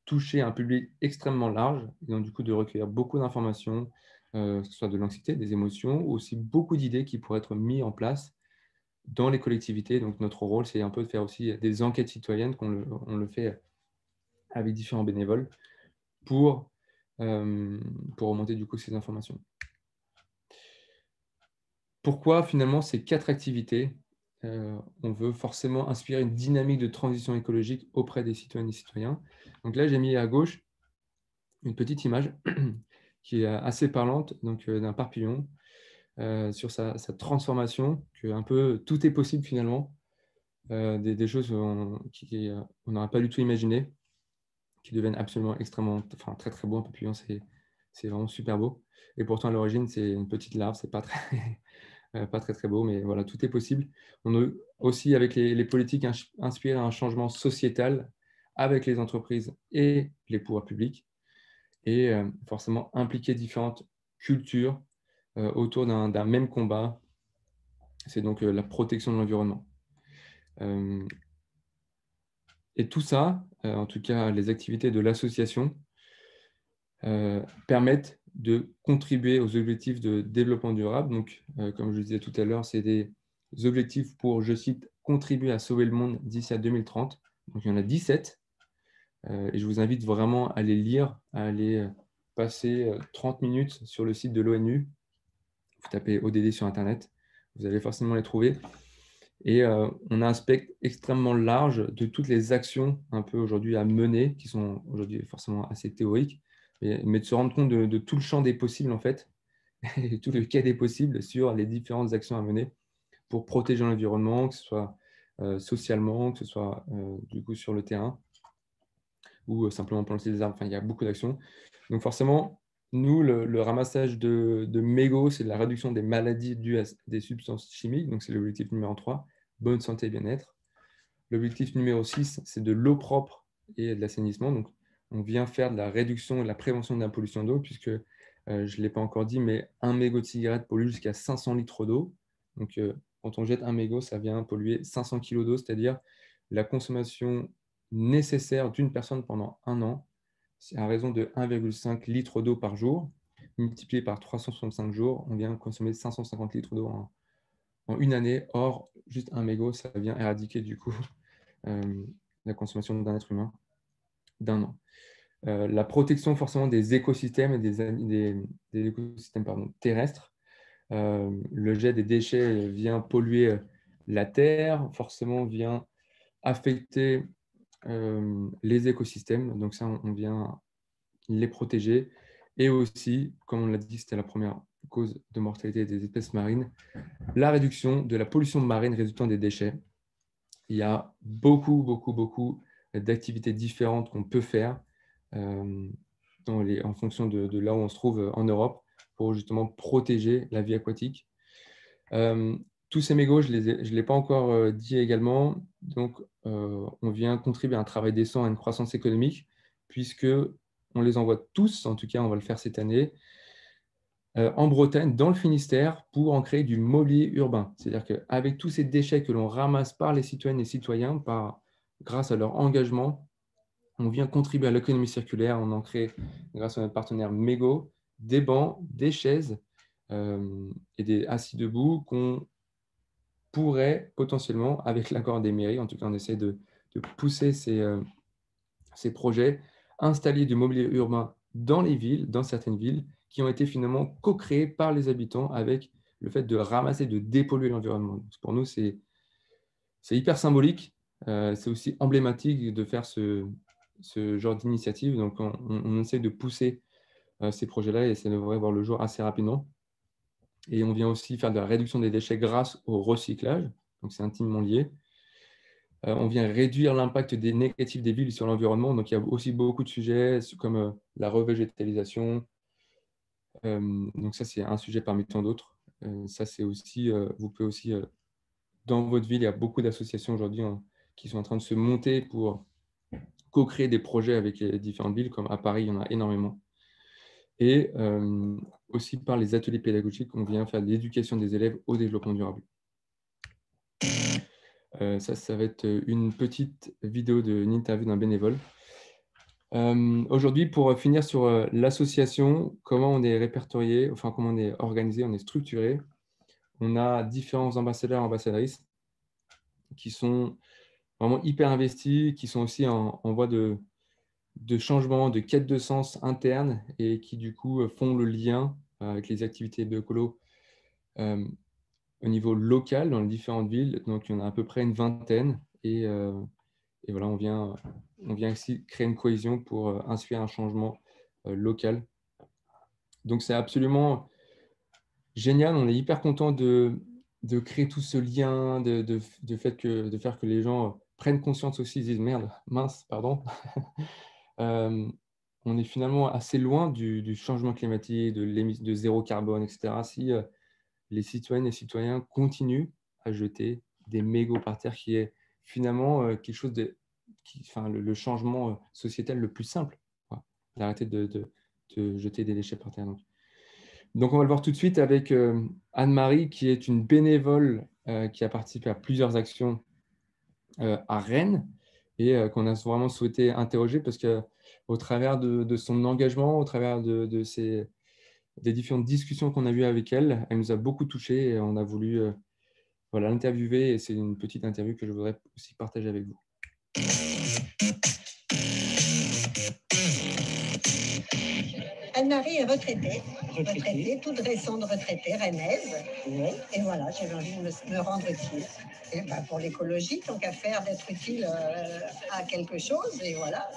Speaker 2: toucher un public extrêmement large, et donc du coup de recueillir beaucoup d'informations, que ce soit de l'anxiété, des émotions, ou aussi beaucoup d'idées qui pourraient être mises en place dans les collectivités. Donc notre rôle, c'est un peu de faire aussi des enquêtes citoyennes, on le fait avec différents bénévoles, pour remonter du coup ces informations. Pourquoi finalement ces 4 activités on veut forcément inspirer une dynamique de transition écologique auprès des citoyennes et citoyens. Donc là, j'ai mis à gauche une petite image qui est assez parlante, donc d'un papillon sur sa transformation, que un peu tout est possible finalement. des choses qu'on n'aurait pas du tout imaginé, qui deviennent absolument extrêmement, enfin très très beaux. Un papillon, c'est vraiment super beau. Et pourtant, à l'origine, c'est une petite larve, c'est pas très, pas très très beau, mais voilà, tout est possible. On a aussi, avec les politiques, inspiré un changement sociétal avec les entreprises et les pouvoirs publics, et forcément impliquer différentes cultures autour d'un même combat. C'est donc la protection de l'environnement. Et tout ça, en tout cas les activités de l'association, permettent de contribuer aux objectifs de développement durable. Donc, comme je le disais tout à l'heure, c'est des objectifs pour, je cite, contribuer à sauver le monde d'ici à 2030. Donc, il y en a 17. Et je vous invite vraiment à les lire, à aller passer 30 minutes sur le site de l'ONU. Vous tapez ODD sur Internet, vous allez forcément les trouver. Et on a un spectre extrêmement large de toutes les actions un peu aujourd'hui à mener, qui sont aujourd'hui forcément assez théoriques, mais de se rendre compte de tout le champ des possibles, en fait, et tout le cas des possibles sur les différentes actions à mener pour protéger l'environnement, que ce soit socialement, que ce soit du coup sur le terrain, ou simplement planter des arbres. Enfin, il y a beaucoup d'actions. Donc forcément, nous, le ramassage de mégots, c'est la réduction des maladies dues à des substances chimiques. Donc c'est l'objectif numéro 3, bonne santé et bien-être. L'objectif numéro 6, c'est de l'eau propre et de l'assainissement. Donc on vient faire de la réduction et de la prévention de la pollution d'eau, puisque je ne l'ai pas encore dit, mais un mégot de cigarette pollue jusqu'à 500 litres d'eau. Donc quand on jette un mégot, ça vient polluer 500 kg d'eau, c'est-à-dire la consommation nécessaire d'une personne pendant un an. C'est à raison de 1,5 litre d'eau par jour, multiplié par 365 jours, on vient consommer 550 litres d'eau en une année. Or, juste un mégot, ça vient éradiquer du coup la consommation d'un être humain d'un an. La protection forcément des écosystèmes et des écosystèmes terrestres. Le jet des déchets vient polluer la terre, forcément vient affecter les écosystèmes. Donc ça, on vient les protéger. Et aussi, comme on l'a dit, c'était la première cause de mortalité des espèces marines, la réduction de la pollution marine résultant des déchets. Il y a beaucoup d'activités différentes qu'on peut faire en fonction de là où on se trouve en Europe pour justement protéger la vie aquatique. Tous ces mégots, je ne l'ai pas encore dit également, donc on vient contribuer à un travail décent, à une croissance économique, puisque on les envoie tous, en tout cas on va le faire cette année, en Bretagne, dans le Finistère, pour en créer du mobilier urbain. C'est-à-dire qu'avec tous ces déchets que l'on ramasse par les citoyennes et citoyens, grâce à leur engagement, on vient contribuer à l'économie circulaire. On en crée, grâce à notre partenaire Mego, des bancs, des chaises et des assis debout qu'on pourrait potentiellement, avec l'accord des mairies, en tout cas on essaie de pousser ces projets, installer du mobilier urbain dans les villes, dans certaines villes, qui ont été finalement co-créées par les habitants avec le fait de ramasser, de dépolluer l'environnement. Pour nous, c'est hyper symbolique, c'est aussi emblématique de faire ce genre d'initiative. Donc, on essaie de pousser ces projets-là et ça devrait voir le jour assez rapidement. Et on vient aussi faire de la réduction des déchets grâce au recyclage. Donc, c'est intimement lié. On vient réduire l'impact négatif des villes sur l'environnement. Donc, il y a aussi beaucoup de sujets comme la revégétalisation. Donc, ça, c'est un sujet parmi tant d'autres. Ça, c'est aussi, vous pouvez aussi, dans votre ville, il y a beaucoup d'associations aujourd'hui qui sont en train de se monter pour co-créer des projets avec les différentes villes, comme à Paris, il y en a énormément. Et aussi par les ateliers pédagogiques, on vient faire de l'éducation des élèves au développement durable. Ça va être une petite vidéo d'une interview d'un bénévole. Aujourd'hui, pour finir sur l'association, comment on est répertorié, enfin comment on est organisé, on est structuré. On a différents ambassadeurs et ambassadrices qui sont vraiment hyper investis, qui sont aussi en voie de changement, de quête de sens interne et qui du coup font le lien avec les activités d'écolo au niveau local dans les différentes villes. Donc il y en a à peu près une vingtaine et voilà, on vient aussi créer une cohésion pour inspirer un changement local. Donc c'est absolument génial, on est hyper content de de créer tout ce lien, de faire que les gens prennent conscience aussi, ils disent merde, mince, pardon. Euh, on est finalement assez loin du changement climatique, de zéro carbone, etc. Si les citoyennes et citoyens continuent à jeter des mégots par terre, qui est finalement quelque chose enfin, le changement sociétal le plus simple, quoi, d'arrêter de jeter des déchets par terre. Donc, on va le voir tout de suite avec Anne-Marie, qui est une bénévole qui a participé à plusieurs actions à Rennes et qu'on a vraiment souhaité interroger parce qu'au travers de son engagement, au travers des différentes discussions qu'on a eues avec elle, elle nous a beaucoup touchés et on a voulu voilà, l'interviewer et c'est une petite interview que je voudrais aussi partager avec vous.
Speaker 4: Anne-Marie est retraitée, toute récente retraitée, rennaise. Oui. Et voilà, j'avais envie de me rendre utile. Et ben, pour l'écologie, tant qu'à faire, d'être utile à quelque chose. Et voilà,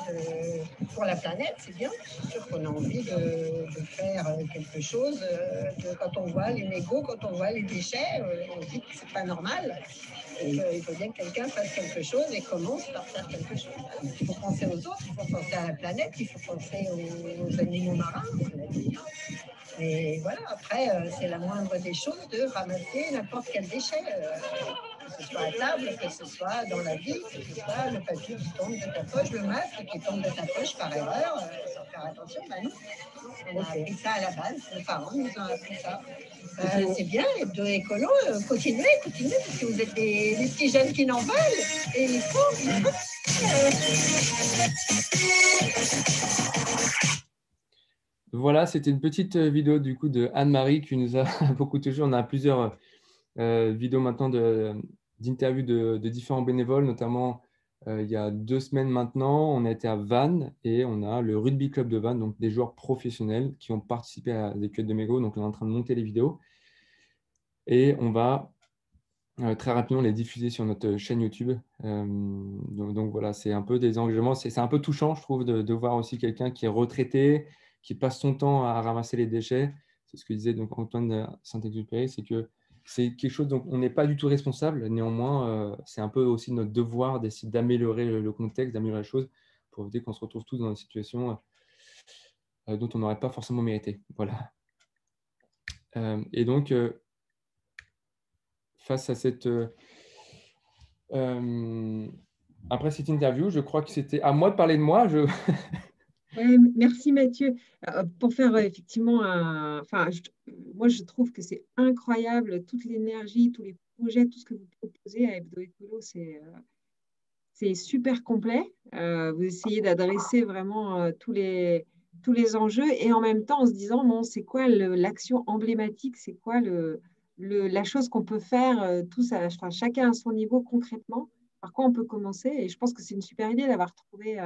Speaker 4: pour la planète, c'est bien. C'est sûr qu'on a envie de faire quelque chose. Quand on voit les mégots, quand on voit les déchets, on se dit que c'est pas normal. Et qu'il faut bien que quelqu'un fasse quelque chose et commence par faire quelque chose. Il faut penser aux autres, il faut penser à la planète, il faut penser aux animaux marins, on l'a dit. Et voilà, après, c'est la moindre des choses de ramasser n'importe quel déchet, que ce soit à table, que ce soit dans la vie, que ce soit le papier qui tombe de ta poche, le masque qui tombe de ta poche par erreur, sans faire attention. Ben non, on a appris ça à la base, nos parents nous ont appris ça. C'est bien, Hebdo Écolo, continuez, parce que vous êtes des petits jeunes qui n'en veulent, et il faut.
Speaker 2: Voilà, c'était une petite vidéo du coup de Anne-Marie qui nous a beaucoup touché. On a plusieurs vidéos maintenant d'interviews de différents bénévoles, notamment il y a 2 semaines maintenant, on a été à Vannes et on a le rugby club de Vannes, donc des joueurs professionnels qui ont participé à des cueillettes de mégots. Donc on est en train de monter les vidéos et on va très rapidement les diffuser sur notre chaîne YouTube. Donc voilà, c'est un peu des engagements. C'est un peu touchant, je trouve, de voir aussi quelqu'un qui est retraité, qui passe son temps à ramasser les déchets. C'est ce que disait donc Antoine de Saint-Exupéry, c'est que c'est quelque chose dont on n'est pas du tout responsable. Néanmoins, c'est un peu aussi notre devoir d'essayer d'améliorer le contexte, d'améliorer la chose pour éviter qu'on se retrouve tous dans une situation dont on n'aurait pas forcément mérité. Voilà. Et donc, face à après cette interview, je crois que c'était à moi de parler de moi.
Speaker 1: Ouais, merci Mathieu. Pour faire effectivement enfin, moi je trouve que c'est incroyable toute l'énergie, tous les projets, tout ce que vous proposez à Hebdo Écolo, c'est super complet. Vous essayez d'adresser vraiment tous les enjeux et en même temps en se disant, bon, c'est quoi l'action emblématique, c'est quoi la chose qu'on peut faire tous, enfin, chacun à son niveau concrètement, par quoi on peut commencer. Et je pense que c'est une super idée d'avoir trouvé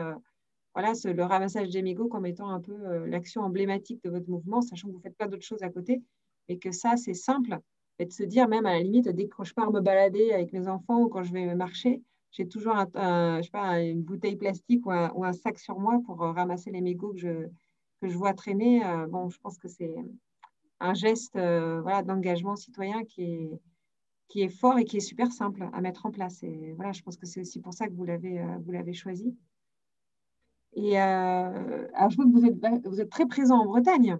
Speaker 1: voilà, le ramassage des mégots comme étant un peu l'action emblématique de votre mouvement, sachant que vous faites pas d'autres choses à côté et que ça, c'est simple. Et de se dire, même à la limite, dès que je pars me balader avec mes enfants ou quand je vais marcher, j'ai toujours je sais pas, une bouteille plastique ou un sac sur moi pour ramasser les mégots que je vois traîner. Bon, je pense que c'est un geste voilà, d'engagement citoyen qui est fort et qui est super simple à mettre en place. Et voilà, je pense que c'est aussi pour ça que vous l'avez choisi. Et alors, je vois que vous êtes très présent en Bretagne.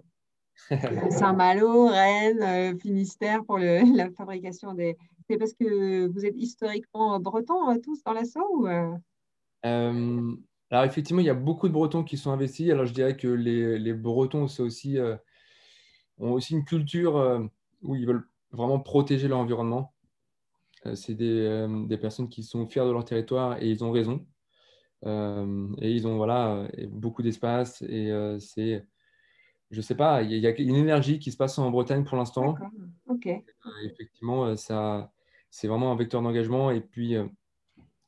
Speaker 1: Saint-Malo, Rennes, Finistère pour la fabrication des. C'est parce que vous êtes historiquement bretons tous dans l'assaut ou
Speaker 2: Euh, alors effectivement, il y a beaucoup de Bretons qui sont investis. Alors je dirais que les Bretons ont aussi une culture où ils veulent vraiment protéger leur environnement. C'est des personnes qui sont fiers de leur territoire et ils ont raison. Et ils ont voilà, beaucoup d'espace et je sais pas, il y a une énergie qui se passe en Bretagne pour l'instant.
Speaker 1: D'accord, ok.
Speaker 2: Effectivement, c'est vraiment un vecteur d'engagement. Et puis,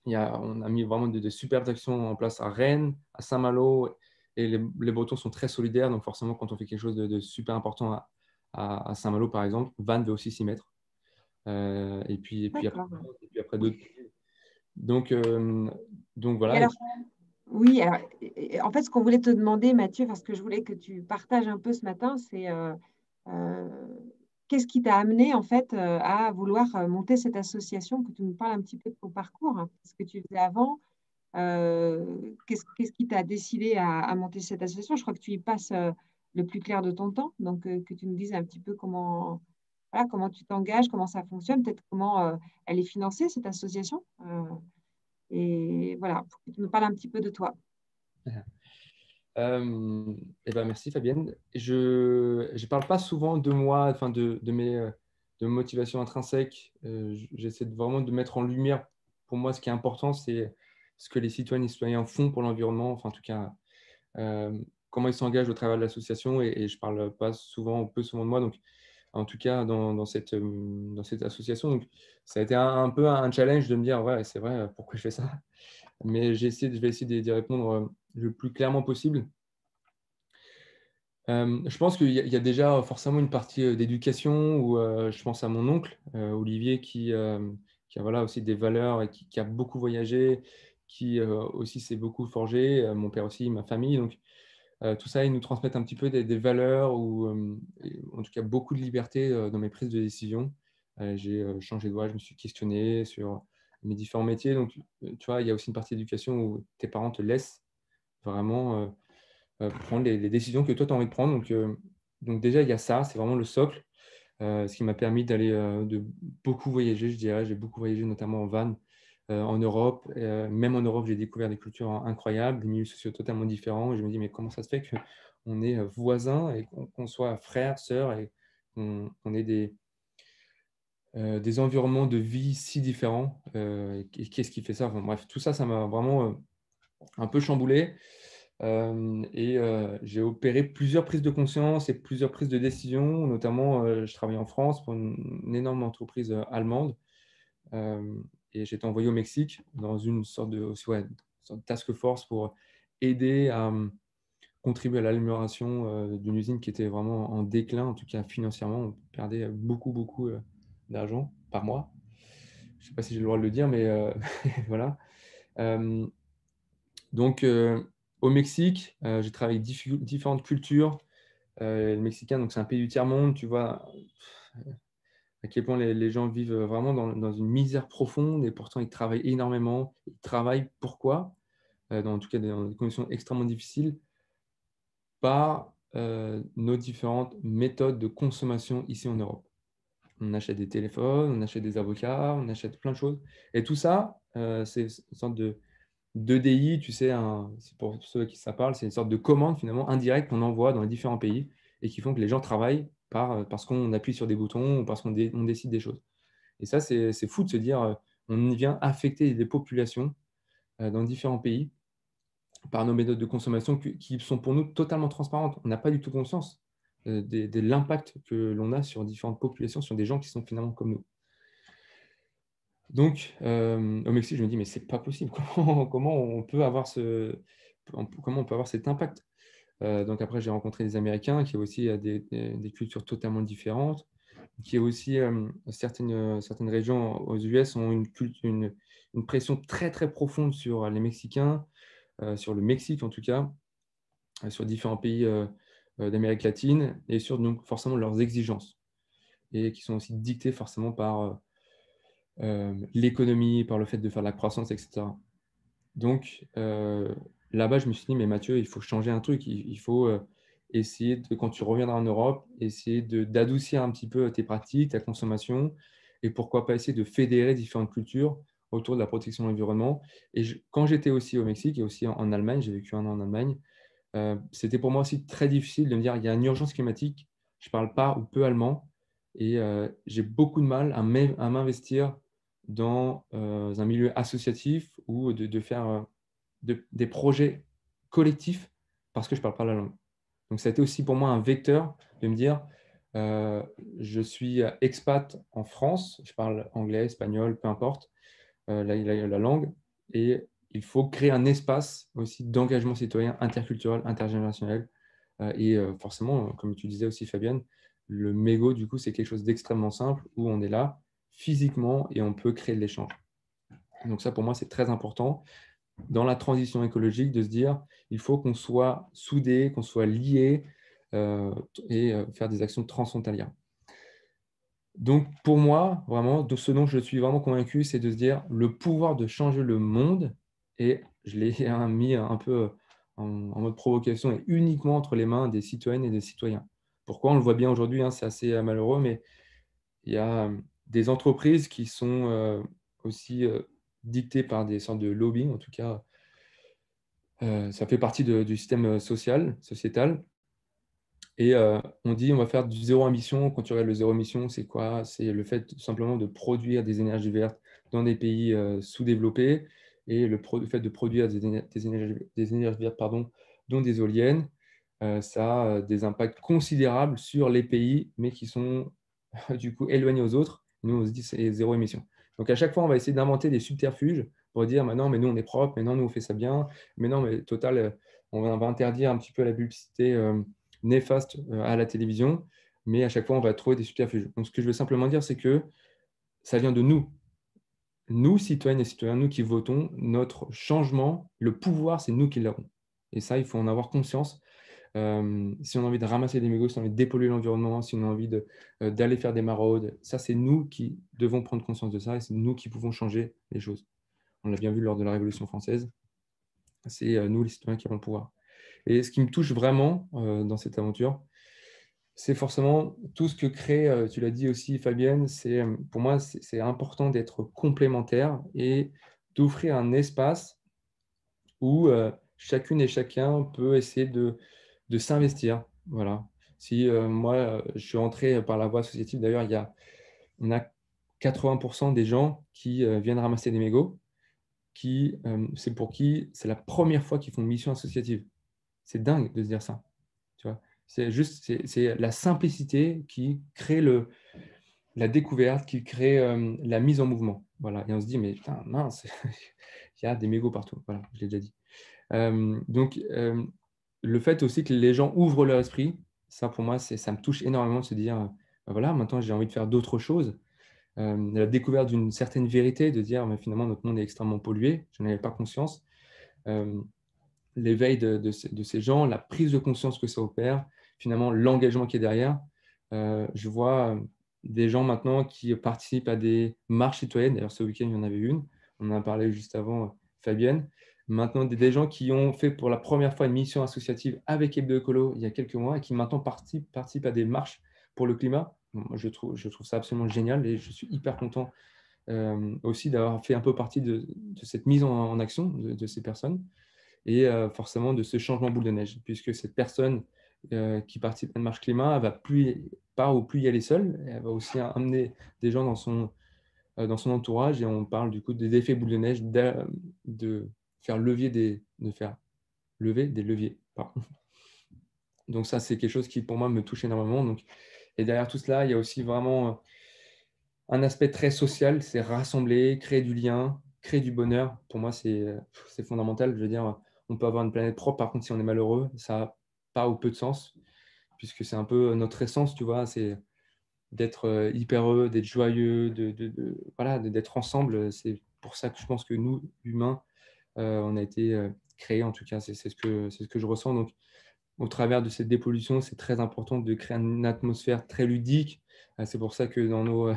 Speaker 2: on a mis vraiment de superbes actions en place à Rennes, à Saint-Malo. Et les Bretons sont très solidaires. Donc, forcément, quand on fait quelque chose de super important à Saint-Malo, par exemple, Vannes veut aussi s'y mettre.
Speaker 1: D'accord.
Speaker 2: Et puis après d'autres. Donc, donc
Speaker 1: Et
Speaker 2: voilà.
Speaker 1: alors, oui, alors, en fait, ce qu'on voulait te demander, Mathieu, parce que je voulais que tu partages un peu ce matin, c'est euh, qu'est-ce qui t'a amené en fait à vouloir monter cette association, que tu nous parles un petit peu de ton parcours, hein, ce que tu faisais avant, qu'est-ce qui t'a décidé à monter cette association? Je crois que tu y passes le plus clair de ton temps, donc que tu nous dises un petit peu voilà, comment tu t'engages, comment ça fonctionne, peut-être comment elle est financée, cette association. Et voilà, pour que tu nous parles un petit peu de toi.
Speaker 2: Eh ben, merci Fabienne. Je ne parle pas souvent de moi, enfin de motivation intrinsèque. J'essaie vraiment de mettre en lumière, pour moi, ce qui est important, c'est ce que les citoyennes et citoyens font pour l'environnement, enfin en tout cas, euh, comment ils s'engagent au travers de l'association. Et je ne parle pas souvent ou peu souvent de moi, donc en tout cas dans cette association. Donc, ça a été un peu un challenge de me dire, ouais, c'est vrai, pourquoi je fais ça? Mais je vais essayer d'y répondre le plus clairement possible. Je pense qu'il y a déjà forcément une partie d'éducation où je pense à mon oncle, Olivier, qui a voilà, aussi des valeurs et qui a beaucoup voyagé, qui aussi s'est beaucoup forgé, mon père aussi, ma famille. Donc, tout ça, ils nous transmettent un petit peu des valeurs ou en tout cas beaucoup de liberté dans mes prises de décision. J'ai changé de voie, je me suis questionné sur mes différents métiers. Donc, tu vois, il y a aussi une partie d'éducation où tes parents te laissent vraiment prendre les décisions que toi, tu as envie de prendre. Donc déjà, il y a ça, c'est vraiment le socle, ce qui m'a permis de beaucoup voyager, je dirais. J'ai beaucoup voyagé, notamment en van, en Europe. Même en Europe, j'ai découvert des cultures incroyables, des milieux sociaux totalement différents. Et je me dis, mais comment ça se fait qu'on est voisins et qu'on soit frères, sœurs et qu'on ait des environnements de vie si différents. Et qu'est-ce qui fait ça? Enfin, bref, tout ça, ça m'a vraiment un peu chamboulé. J'ai opéré plusieurs prises de conscience et plusieurs prises de décision. Notamment, je travaillais en France pour une énorme entreprise allemande. Euh, et j'ai été envoyé au Mexique dans une sorte une sorte de task force pour aider à contribuer à l'amélioration d'une usine qui était vraiment en déclin, en tout cas financièrement. On perdait beaucoup d'argent par mois. Je ne sais pas si j'ai le droit de le dire, mais voilà. Euh, Donc, au Mexique, j'ai travaillé avec différentes cultures. Le Mexicain, donc c'est un pays du tiers-monde, tu vois à quel point les gens vivent vraiment dans une misère profonde et pourtant ils travaillent énormément. Ils travaillent pourquoi? En tout cas dans des conditions extrêmement difficiles, par nos différentes méthodes de consommation ici en Europe. On achète des téléphones, on achète des avocats, on achète plein de choses. Et tout ça, c'est une sorte de 2DI, tu sais, c'est pour ceux à qui ça parle, c'est une sorte de commande finalement indirecte qu'on envoie dans les différents pays et qui font que les gens travaillent parce qu'on appuie sur des boutons ou parce qu'on décide des choses. Et ça, c'est fou de se dire, on vient affecter des populations dans différents pays par nos méthodes de consommation qui sont pour nous totalement transparentes. On n'a pas du tout conscience de l'impact que l'on a sur différentes populations, sur des gens qui sont finalement comme nous. Donc, au Mexique, je me dis, mais c'est pas possible. Comment on peut avoir comment on peut avoir cet impact? Donc après, j'ai rencontré des Américains qui ont aussi des cultures totalement différentes, qui ont aussi certaines régions aux US ont une pression très profonde sur les Mexicains, sur le Mexique en tout cas, sur différents pays d'Amérique latine et sur donc forcément leurs exigences et qui sont aussi dictées forcément par l'économie, par le fait de faire de la croissance, etc. Donc là-bas, je me suis dit, mais Mathieu, il faut changer un truc. Il faut essayer, quand tu reviendras en Europe, essayer d'adoucir un petit peu tes pratiques, ta consommation, et pourquoi pas essayer de fédérer différentes cultures autour de la protection de l'environnement. Et quand j'étais aussi au Mexique et aussi en Allemagne, j'ai vécu un an en Allemagne, c'était pour moi aussi très difficile de me dire, il y a une urgence climatique, je ne parle pas ou peu allemand, et j'ai beaucoup de mal à m'investir dans un milieu associatif ou de faire des projets collectifs parce que je ne parle pas la langue. Donc, ça a été aussi pour moi un vecteur de me dire, euh, je suis expat en France, je parle anglais, espagnol, peu importe la langue, et il faut créer un espace aussi d'engagement citoyen interculturel, intergénérationnel. Forcément, comme tu disais aussi, Fabienne, le mégot, du coup, c'est quelque chose d'extrêmement simple où on est là physiquement et on peut créer de l'échange. Donc ça, pour moi, c'est très important dans la transition écologique de se dire, il faut qu'on soit soudés, qu'on soit liés et faire des actions transfrontalières. Donc, pour moi, vraiment, ce dont je suis vraiment convaincu, c'est de se dire le pouvoir de changer le monde, et je l'ai mis un peu en mode provocation, et uniquement entre les mains des citoyennes et des citoyens. Pourquoi? On le voit bien aujourd'hui, hein, c'est assez malheureux, mais il y a des entreprises qui sont aussi dictées par des sortes de lobbying, en tout cas, ça fait partie du système sociétal. Et on dit on va faire du zéro émission. Quand tu regardes le zéro émission, c'est quoi? C'est le fait simplement de produire des énergies vertes dans des pays sous-développés, et le fait de produire des énergies vertes, pardon, dont des éoliennes, ça a des impacts considérables sur les pays, mais qui sont du coup éloignés aux autres. Nous, on se dit c'est zéro émission. Donc à chaque fois, on va essayer d'inventer des subterfuges pour dire mais non, mais nous on est propre, mais non, nous on fait ça bien, mais non, mais total, on va interdire un petit peu la publicité néfaste à la télévision, mais à chaque fois, on va trouver des subterfuges. Donc, ce que je veux simplement dire, c'est que ça vient de nous. Nous, citoyennes et citoyens, nous qui votons, notre changement, le pouvoir, c'est nous qui l'avons. Et ça, il faut en avoir conscience. Si on a envie de ramasser des mégots, si on a envie de dépolluer l'environnement, si on a envie d'aller faire des maraudes, ça, c'est nous qui devons prendre conscience de ça, et c'est nous qui pouvons changer les choses. On l'a bien vu lors de la Révolution française. C'est nous, les citoyens, qui avons le pouvoir. Et ce qui me touche vraiment dans cette aventure, c'est forcément tout ce que crée, tu l'as dit aussi Fabienne, pour moi c'est important d'être complémentaire et d'offrir un espace où chacune et chacun peut essayer de s'investir. Voilà. Si moi je suis entré par la voie associative, d'ailleurs on a 80% des gens qui viennent ramasser des mégots, c'est pour qui c'est la première fois qu'ils font une mission associative. C'est dingue de se dire ça. Tu vois, c'est la simplicité qui crée la découverte, qui crée la mise en mouvement. Voilà. Et on se dit, mais putain, mince, il y a des mégots partout. Voilà, je l'ai déjà dit. Donc, le fait aussi que les gens ouvrent leur esprit, ça pour moi, ça me touche énormément de se dire, voilà, maintenant j'ai envie de faire d'autres choses. La découverte d'une certaine vérité, de dire, mais finalement, notre monde est extrêmement pollué, je n'en avais pas conscience. L'éveil de ces gens, la prise de conscience que ça opère, finalement l'engagement qui est derrière. Je vois des gens maintenant qui participent à des marches citoyennes. D'ailleurs, ce week-end, il y en avait une. On en a parlé juste avant, Fabienne. Maintenant, des gens qui ont fait pour la première fois une mission associative avec Hebdo Écolo il y a quelques mois et qui maintenant participent à des marches pour le climat. Moi, je trouve ça absolument génial, et je suis hyper content aussi d'avoir fait un peu partie de cette mise en action de ces personnes, et forcément de ce changement boule de neige, puisque cette personne qui participe à une marche climat, elle va plus y aller seule, elle va aussi amener des gens dans son entourage, et on parle du coup des effets boule de neige, de faire lever des leviers. Pardon. Donc ça, c'est quelque chose qui pour moi me touche énormément. Donc, et derrière tout cela, il y a aussi vraiment un aspect très social, c'est rassembler, créer du lien, créer du bonheur. Pour moi, c'est fondamental. Je veux dire, on peut avoir une planète propre, par contre, si on est malheureux, ça n'a pas ou peu de sens, puisque c'est un peu notre essence, tu vois, c'est d'être hyper heureux, d'être joyeux, voilà, d'être ensemble. C'est pour ça que je pense que nous, humains, on a été créés, en tout cas, c'est ce que je ressens. Donc, au travers de cette dépollution, c'est très important de créer une atmosphère très ludique. C'est pour ça que dans nos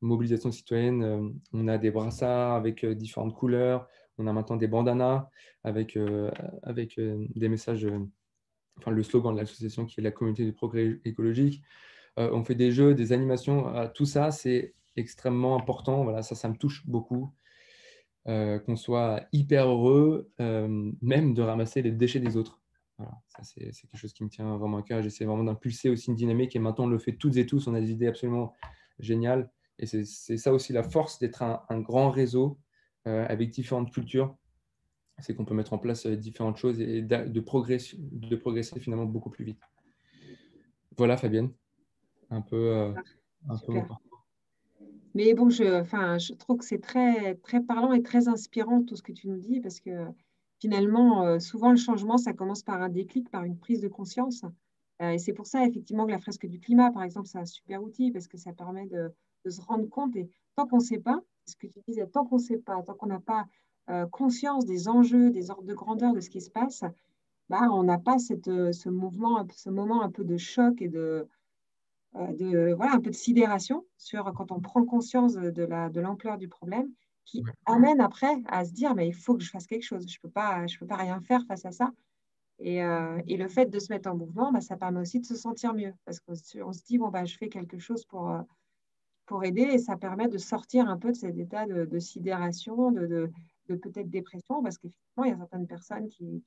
Speaker 2: mobilisation citoyenne, on a des brassards avec différentes couleurs, on a maintenant des bandanas avec des messages, enfin le slogan de l'association qui est la communauté du progrès écologique. On fait des jeux, des animations, tout ça c'est extrêmement important. Voilà, ça me touche beaucoup. Qu'on soit hyper heureux, même de ramasser les déchets des autres. Voilà, ça c'est quelque chose qui me tient vraiment à cœur. J'essaie vraiment d'impulser aussi une dynamique, et maintenant on le fait toutes et tous. On a des idées absolument géniales, et c'est ça aussi la force d'être un grand réseau avec différentes cultures. C'est qu'on peut mettre en place différentes choses et de progresser finalement beaucoup plus vite. Voilà Fabienne, un peu mon
Speaker 1: Super.
Speaker 2: parcours.
Speaker 1: Mais bon, je trouve que c'est très, très parlant et très inspirant tout ce que tu nous dis, parce que finalement, souvent le changement, ça commence par un déclic, par une prise de conscience. Et c'est pour ça, effectivement, que la fresque du climat, par exemple, c'est un super outil, parce que ça permet de se rendre compte. Et tant qu'on ne sait pas, ce que tu disais, tant qu'on ne sait pas, tant qu'on n'a pas conscience des enjeux, des ordres de grandeur de ce qui se passe, bah, on n'a pas ce moment un peu de choc et voilà, un peu de sidération sur quand on prend conscience de l'ampleur du problème, qui
Speaker 2: Ouais.
Speaker 1: amène après à se dire, mais il faut que je fasse quelque chose. Je peux pas rien faire face à ça. Et le fait de se mettre en mouvement, bah, ça permet aussi de se sentir mieux. Parce qu'on se dit, bon, bah, je fais quelque chose pour aider et ça permet de sortir un peu de cet état de sidération, de peut-être dépression, parce qu'effectivement, il y a certaines personnes qui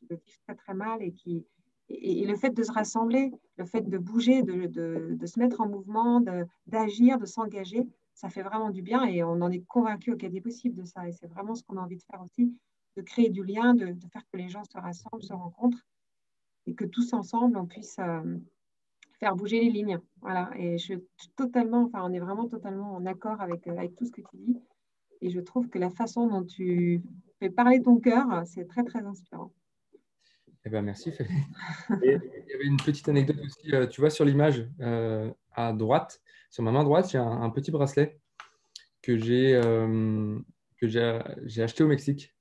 Speaker 1: le vivent très très mal et le fait de se rassembler, le fait de bouger, de se mettre en mouvement, d'agir, de s'engager, ça fait vraiment du bien et on en est convaincu au cas des possibles de ça. Et c'est vraiment ce qu'on a envie de faire aussi, de créer du lien, de faire que les gens se rassemblent, se rencontrent et que tous ensemble, on puisse faire bouger les lignes. Voilà. Et je suis totalement, enfin, on est vraiment totalement en accord avec tout ce que tu dis. Et je trouve que la façon dont tu fais parler ton cœur, c'est très, très inspirant.
Speaker 2: Eh ben, merci, Fabien. Et il y avait une petite anecdote aussi. Tu vois, sur l'image à droite, sur ma main droite, j'ai un petit bracelet que j'ai acheté au Mexique.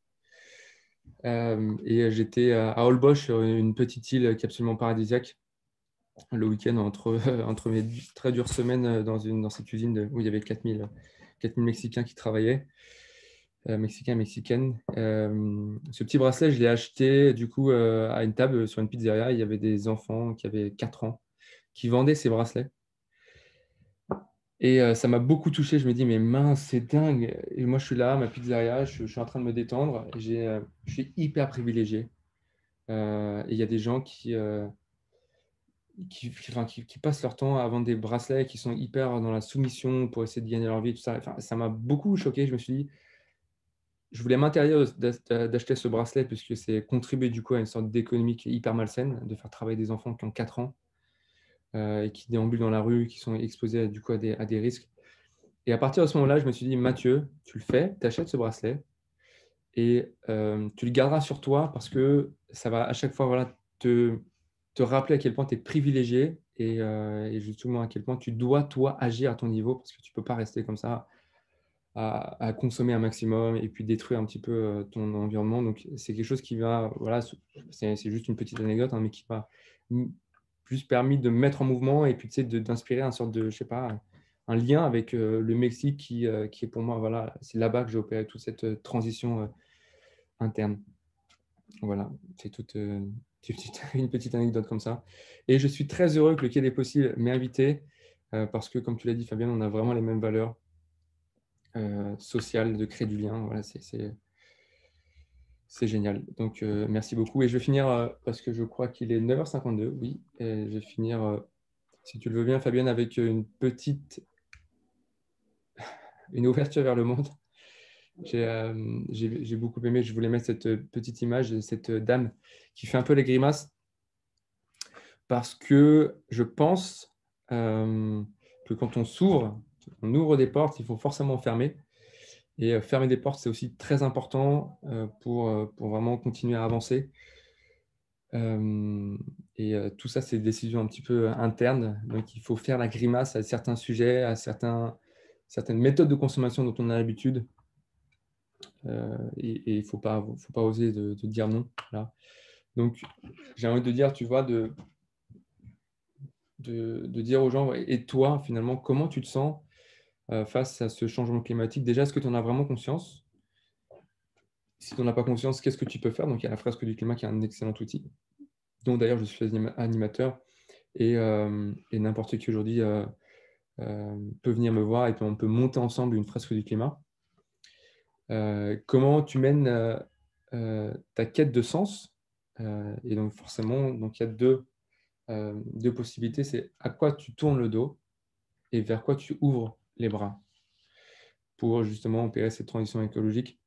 Speaker 2: Et j'étais à Holbox, sur une petite île qui est absolument paradisiaque, le week-end entre mes très dures semaines dans cette usine où il y avait 4000 Mexicains qui travaillaient, Mexicains et Mexicaines. Ce petit bracelet, je l'ai acheté du coup à une table sur une pizzeria. Il y avait des enfants qui avaient 4 ans qui vendaient ces bracelets. Et ça m'a beaucoup touché. Je me dis, mais mince, c'est dingue. Et moi, je suis là, ma pizzeria, je suis en train de me détendre. Et je suis hyper privilégié. Et il y a des gens qui passent leur temps à vendre des bracelets, qui sont hyper dans la soumission pour essayer de gagner leur vie, tout ça. Enfin, ça m'a beaucoup choqué. Je me suis dit, je voulais m'interdire d'acheter ce bracelet puisque c'est contribuer du coup à une sorte d'économie qui est hyper malsaine, de faire travailler des enfants qui ont 4 ans et qui déambulent dans la rue, qui sont exposés du coup à des risques. Et à partir de ce moment-là, je me suis dit, Mathieu, tu le fais, tu achètes ce bracelet et tu le garderas sur toi parce que ça va à chaque fois voilà, te rappeler à quel point tu es privilégié et justement à quel point tu dois, toi, agir à ton niveau parce que tu ne peux pas rester comme ça à consommer un maximum et puis détruire un petit peu ton environnement. Donc, c'est quelque chose qui va, voilà, c'est juste une petite anecdote, hein, mais qui m'a plus permis de me mettre en mouvement et puis tu sais, d'inspirer un sorte de, je sais pas, un lien avec le Mexique qui est pour moi, voilà, c'est là-bas que j'ai opéré toute cette transition interne. Voilà, c'est toute une petite anecdote comme ça. Et je suis très heureux que le Quai des Possibles m'ait invité parce que, comme tu l'as dit, Fabien, on a vraiment les mêmes valeurs sociales, de créer du lien. Voilà, c'est génial. Donc, merci beaucoup. Et je vais finir, parce que je crois qu'il est 9h52, oui. Et je vais finir, si tu le veux bien, Fabienne, avec une ouverture vers le monde. J'ai beaucoup aimé, je voulais mettre cette petite image de cette dame qui fait un peu les grimaces parce que je pense que quand on s'ouvre, on ouvre des portes, il faut forcément fermer. Et fermer des portes, c'est aussi très important pour vraiment continuer à avancer. Tout ça, c'est des décisions un petit peu internes. Donc, il faut faire la grimace à certains sujets, à certaines méthodes de consommation dont on a l'habitude. Et il ne faut pas oser de dire non. Là. Donc, j'ai envie de dire, tu vois, de dire aux gens, et toi, finalement, comment tu te sens face à ce changement climatique? Déjà, est-ce que tu en as vraiment conscience? Si tu n'en as pas conscience, qu'est-ce que tu peux faire? Donc, il y a la fresque du climat qui est un excellent outil, dont d'ailleurs je suis animateur, et n'importe qui aujourd'hui peut venir me voir et puis on peut monter ensemble une fresque du climat. Comment tu mènes ta quête de sens? Et donc forcément, donc il y a deux possibilités, c'est à quoi tu tournes le dos et vers quoi tu ouvres les bras pour justement opérer cette transition écologique.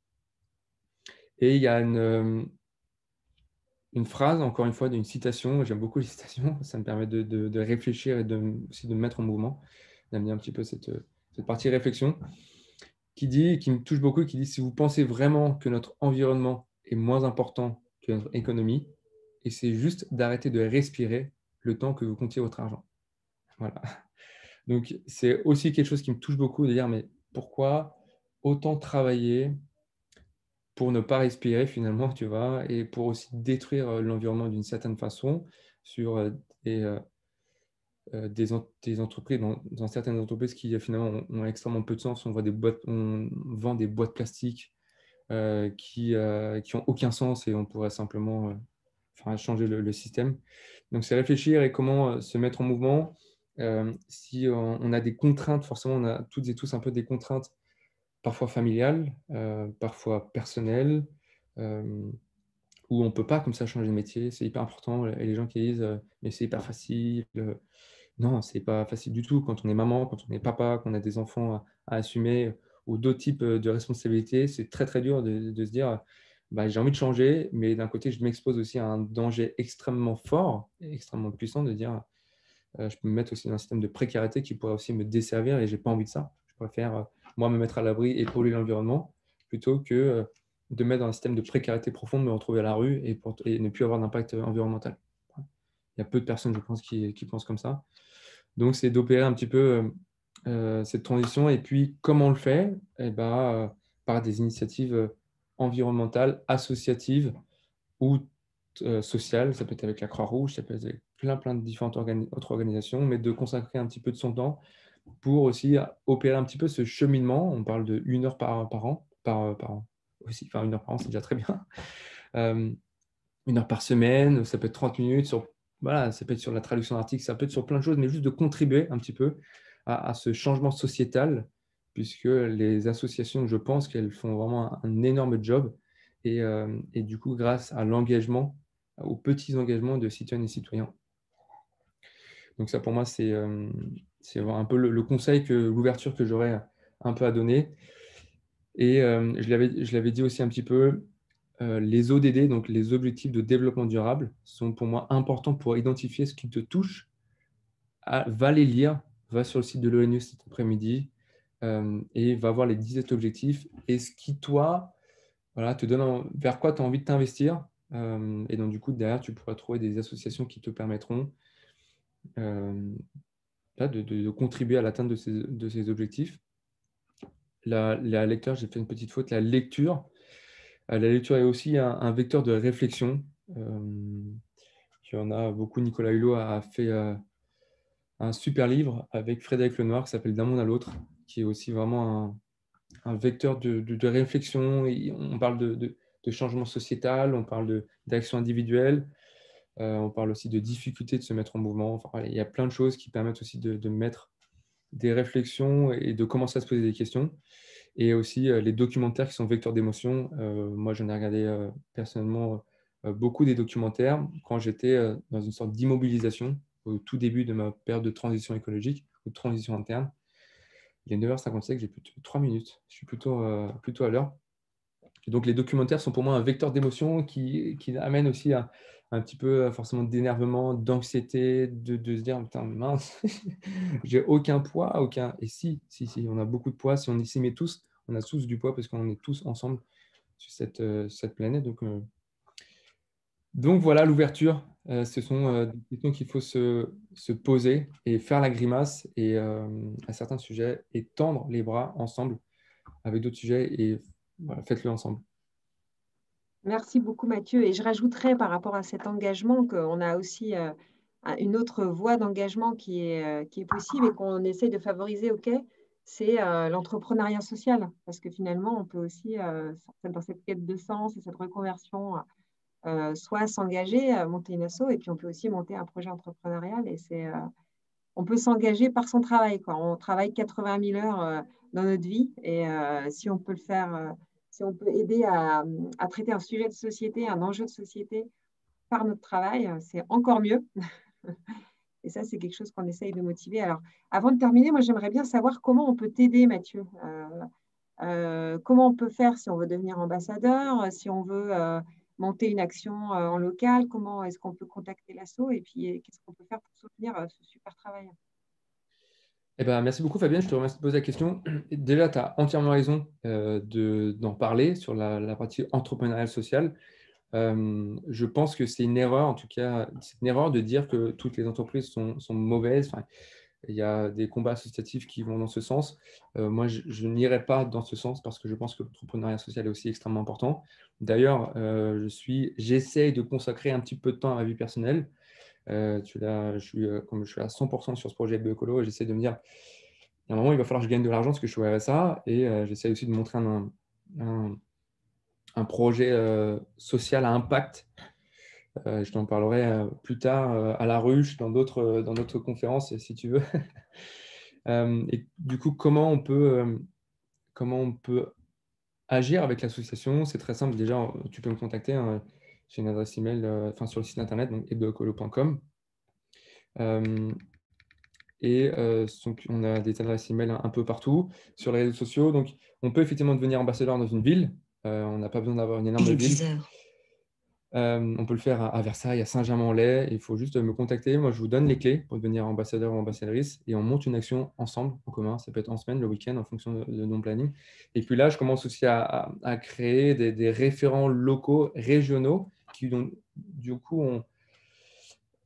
Speaker 2: Et il y a une phrase, encore une fois, d'une citation. J'aime beaucoup les citations. Ça me permet de réfléchir et aussi de me mettre en mouvement, d'amener un petit peu cette partie réflexion qui me touche beaucoup, qui dit: si vous pensez vraiment que notre environnement est moins important que notre économie, essayez juste d'arrêter de respirer le temps que vous comptiez votre argent. Voilà. Donc, c'est aussi quelque chose qui me touche beaucoup de dire, mais pourquoi autant travailler pour ne pas respirer finalement, tu vois, et pour aussi détruire l'environnement d'une certaine façon sur des entreprises, dans certaines entreprises qui finalement ont extrêmement peu de sens. On vend des boîtes plastiques qui n'ont aucun sens et on pourrait simplement changer le système. Donc, c'est réfléchir et comment se mettre en mouvement. Si on a des contraintes, forcément, on a toutes et tous un peu des contraintes, parfois familiales, parfois personnelles, où on ne peut pas comme ça changer de métier. C'est hyper important. Et les gens qui disent mais c'est hyper facile. Non, c'est pas facile du tout. Quand on est maman, quand on est papa, qu'on a des enfants à assumer ou d'autres types de responsabilités, c'est très très dur de se dire bah, j'ai envie de changer, mais d'un côté, je m'expose aussi à un danger extrêmement fort, et extrêmement puissant de dire je peux me mettre aussi dans un système de précarité qui pourrait aussi me desservir et j'ai pas envie de ça. Je préfère moi me mettre à l'abri et polluer l'environnement plutôt que de me mettre dans un système de précarité profonde, me retrouver à la rue et ne plus avoir d'impact environnemental. Il y a peu de personnes, je pense, qui pensent comme ça. Donc, c'est d'opérer un petit peu cette transition. Et puis, comment on le fait? Eh ben, par des initiatives environnementales, associatives ou sociales. Ça peut être avec la Croix-Rouge, ça peut être avec plein de différentes autres organisations, mais de consacrer un petit peu de son temps pour aussi opérer un petit peu ce cheminement. On parle de 1 heure par an, par an aussi. Enfin, 1 heure par an, c'est déjà très bien. 1 heure par semaine, ça peut être 30 minutes sur, voilà, ça peut être sur la traduction d'articles, ça peut être sur plein de choses, mais juste de contribuer un petit peu à ce changement sociétal, puisque les associations, je pense qu'elles font vraiment un énorme job. Et du coup, grâce à l'engagement, aux petits engagements de citoyennes et citoyens. Donc ça, pour moi, c'est un peu le conseil, l'ouverture que j'aurais un peu à donner. Et je l'avais dit aussi un petit peu, les ODD, donc les objectifs de développement durable, sont pour moi importants pour identifier ce qui te touche. Va les lire, va sur le site de l'ONU cet après-midi et va voir les 17 objectifs et ce qui, toi, voilà, te donne vers quoi tu as envie de t'investir. Et donc, du coup, derrière, tu pourras trouver des associations qui te permettront de contribuer à l'atteinte de ces objectifs. La lecture, j'ai fait une petite faute, la lecture est aussi un vecteur de réflexion. Il y en a beaucoup. Nicolas Hulot a fait un super livre avec Frédéric Lenoir qui s'appelle D'un monde à l'autre, qui est aussi vraiment un vecteur de réflexion. On parle de changement sociétal, on parle d'action individuelle, on parle aussi de difficulté de se mettre en mouvement. Enfin, il y a plein de choses qui permettent aussi de mettre des réflexions et de commencer à se poser des questions. Et aussi les documentaires qui sont vecteurs d'émotion. Moi, j'en ai regardé personnellement beaucoup des documentaires quand j'étais dans une sorte d'immobilisation au tout début de ma période de transition écologique ou de transition interne. Il est 9h55, j'ai plus de 3 minutes. Je suis plutôt à l'heure. Et donc, les documentaires sont pour moi un vecteur d'émotion qui amène aussi un petit peu forcément d'énervement, d'anxiété, de se dire putain, mince, j'ai aucun poids, aucun. Et si, on a beaucoup de poids. Si on s'y met tous, on a tous du poids parce qu'on est tous ensemble sur cette planète. Donc voilà l'ouverture. Ce sont des questions qu'il faut se poser et faire la grimace et à certains sujets et tendre les bras ensemble avec d'autres sujets et voilà, faites-le ensemble.
Speaker 1: Merci beaucoup, Mathieu. Et je rajouterais par rapport à cet engagement qu'on a aussi une autre voie d'engagement qui est possible et qu'on essaie de favoriser, ok, c'est l'entrepreneuriat social. Parce que finalement, on peut aussi, dans cette quête de sens et cette reconversion, soit s'engager, monter une asso, et puis on peut aussi monter un projet entrepreneurial. Et on peut s'engager par son travail, quoi. On travaille 80 000 heures dans notre vie. Et si on peut le faire, si on peut aider à traiter un sujet de société, un enjeu de société par notre travail, c'est encore mieux. Et ça, c'est quelque chose qu'on essaye de motiver. Alors, avant de terminer, moi, j'aimerais bien savoir comment on peut t'aider, Mathieu. Comment on peut faire si on veut devenir ambassadeur, si on veut monter une action en local, comment est-ce qu'on peut contacter l'asso et puis qu'est-ce qu'on peut faire pour soutenir ce super travail.
Speaker 2: Eh ben, merci beaucoup, Fabienne. Je te remercie de poser la question. Déjà, tu as entièrement raison d'en parler sur la partie entrepreneuriale sociale. Je pense que c'est une erreur, en tout cas, c'est une erreur de dire que toutes les entreprises sont mauvaises. Enfin, il y a des combats associatifs qui vont dans ce sens. Moi, je n'irai pas dans ce sens parce que je pense que l'entrepreneuriat social est aussi extrêmement important. D'ailleurs, j'essaye de consacrer un petit peu de temps à ma vie personnelle Comme je suis à 100% sur ce projet bioécolo, j'essaie de me dire, il y a un moment, il va falloir que je gagne de l'argent parce que je suis au RSA, et j'essaie aussi de montrer un projet social à impact. Je t'en parlerai plus tard à la ruche, dans d'autres conférences, si tu veux. Et du coup, comment on peut agir avec l'association? C'est très simple. Déjà, tu peux me contacter. Hein. J'ai une adresse email sur le site internet, donc ebioécolo.com. Donc, on a des adresses email un peu partout sur les réseaux sociaux. Donc, on peut effectivement devenir ambassadeur dans une ville. On n'a pas besoin d'avoir une énorme ville. On peut le faire à Versailles, à Saint-Germain-en-Laye. Il faut juste me contacter. Moi, je vous donne les clés pour devenir ambassadeur ou ambassadrice et on monte une action ensemble, en commun. Ça peut être en semaine, le week-end, en fonction de nos plannings. Et puis là, je commence aussi à créer des référents locaux, régionaux, qui, donc, du coup,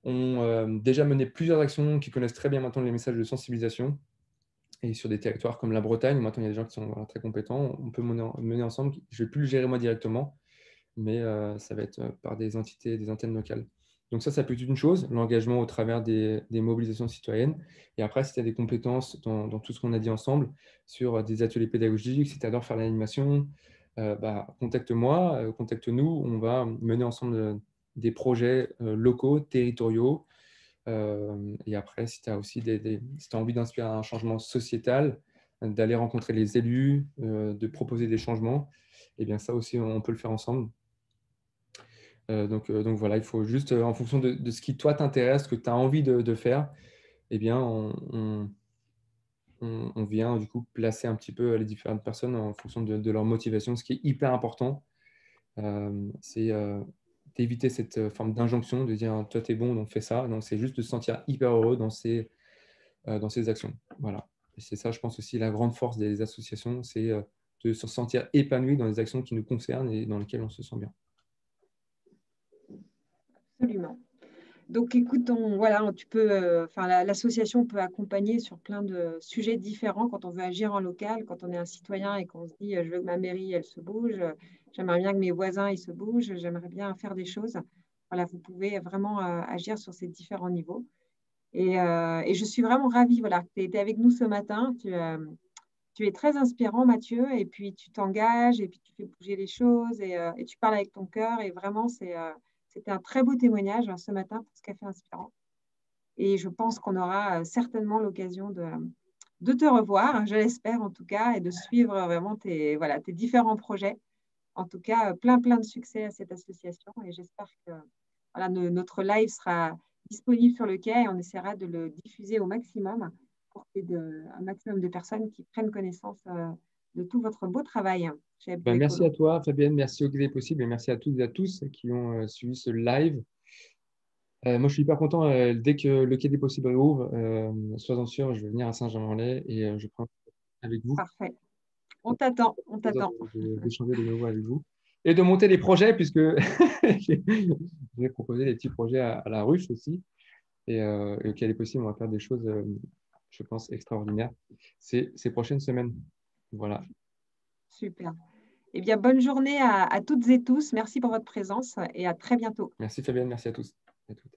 Speaker 2: ont déjà mené plusieurs actions, qui connaissent très bien maintenant les messages de sensibilisation. Et sur des territoires comme la Bretagne, maintenant, il y a des gens qui sont très compétents. On peut mener ensemble. Je ne vais plus le gérer moi directement, mais ça va être par des entités, des antennes locales. Donc ça peut être une chose, l'engagement au travers des mobilisations citoyennes. Et après, si tu as des compétences dans tout ce qu'on a dit ensemble, sur des ateliers pédagogiques, si tu adores faire l'animation, contacte-moi, contacte-nous. On va mener ensemble des projets locaux, territoriaux. Et après, si tu as aussi si tu as envie d'inspirer un changement sociétal, d'aller rencontrer les élus, de proposer des changements, eh bien ça aussi, on peut le faire ensemble. Donc voilà, il faut juste, en fonction de ce qui toi t'intéresse, que tu as envie de faire, eh bien, on vient du coup placer un petit peu les différentes personnes en fonction de leur motivation. Ce qui est hyper important, c'est d'éviter cette forme d'injonction, de dire toi t'es bon, donc fais ça. Donc c'est juste de se sentir hyper heureux dans ces actions. Voilà. Et c'est ça, je pense aussi, la grande force des associations, c'est de se sentir épanoui dans les actions qui nous concernent et dans lesquelles on se sent bien.
Speaker 1: Absolument. Donc, écoute, l'association peut accompagner sur plein de sujets différents quand on veut agir en local, quand on est un citoyen et qu'on se dit, je veux que ma mairie, elle se bouge, j'aimerais bien que mes voisins, ils se bougent, j'aimerais bien faire des choses. Voilà, vous pouvez vraiment agir sur ces différents niveaux. Et je suis vraiment ravie, voilà, que tu aies été avec nous ce matin. Tu es très inspirant, Mathieu, et puis tu t'engages, et puis tu fais bouger les choses, et tu parles avec ton cœur, et vraiment, c'était un très beau témoignage ce matin pour ce café inspirant. Et je pense qu'on aura certainement l'occasion de te revoir, je l'espère en tout cas, et de suivre vraiment tes différents projets. En tout cas, plein de succès à cette association, et j'espère que notre live sera disponible sur le quai et on essaiera de le diffuser au maximum pour qu'il y ait un maximum de personnes qui prennent connaissance de tout votre beau travail chez Bioécolo.
Speaker 2: Merci à toi, Fabienne. Merci au Quai des Possibles et merci à toutes et à tous qui ont suivi ce live. Moi, je suis hyper content. Dès que le Quai des Possibles rouvre, sois-en sûr, je vais venir à Saint-Germain-en-Laye et je prends avec vous.
Speaker 1: Parfait. On t'attend.
Speaker 2: D'échanger de nouveau avec vous et de monter des projets, puisque j'ai proposé des petits projets à la ruche aussi. Et au Quai des Possibles, on va faire des choses, je pense, extraordinaires ces prochaines semaines. Voilà.
Speaker 1: Super. Eh bien, bonne journée à toutes et tous. Merci pour votre présence et à très bientôt.
Speaker 2: Merci Fabienne, merci à tous et à toutes.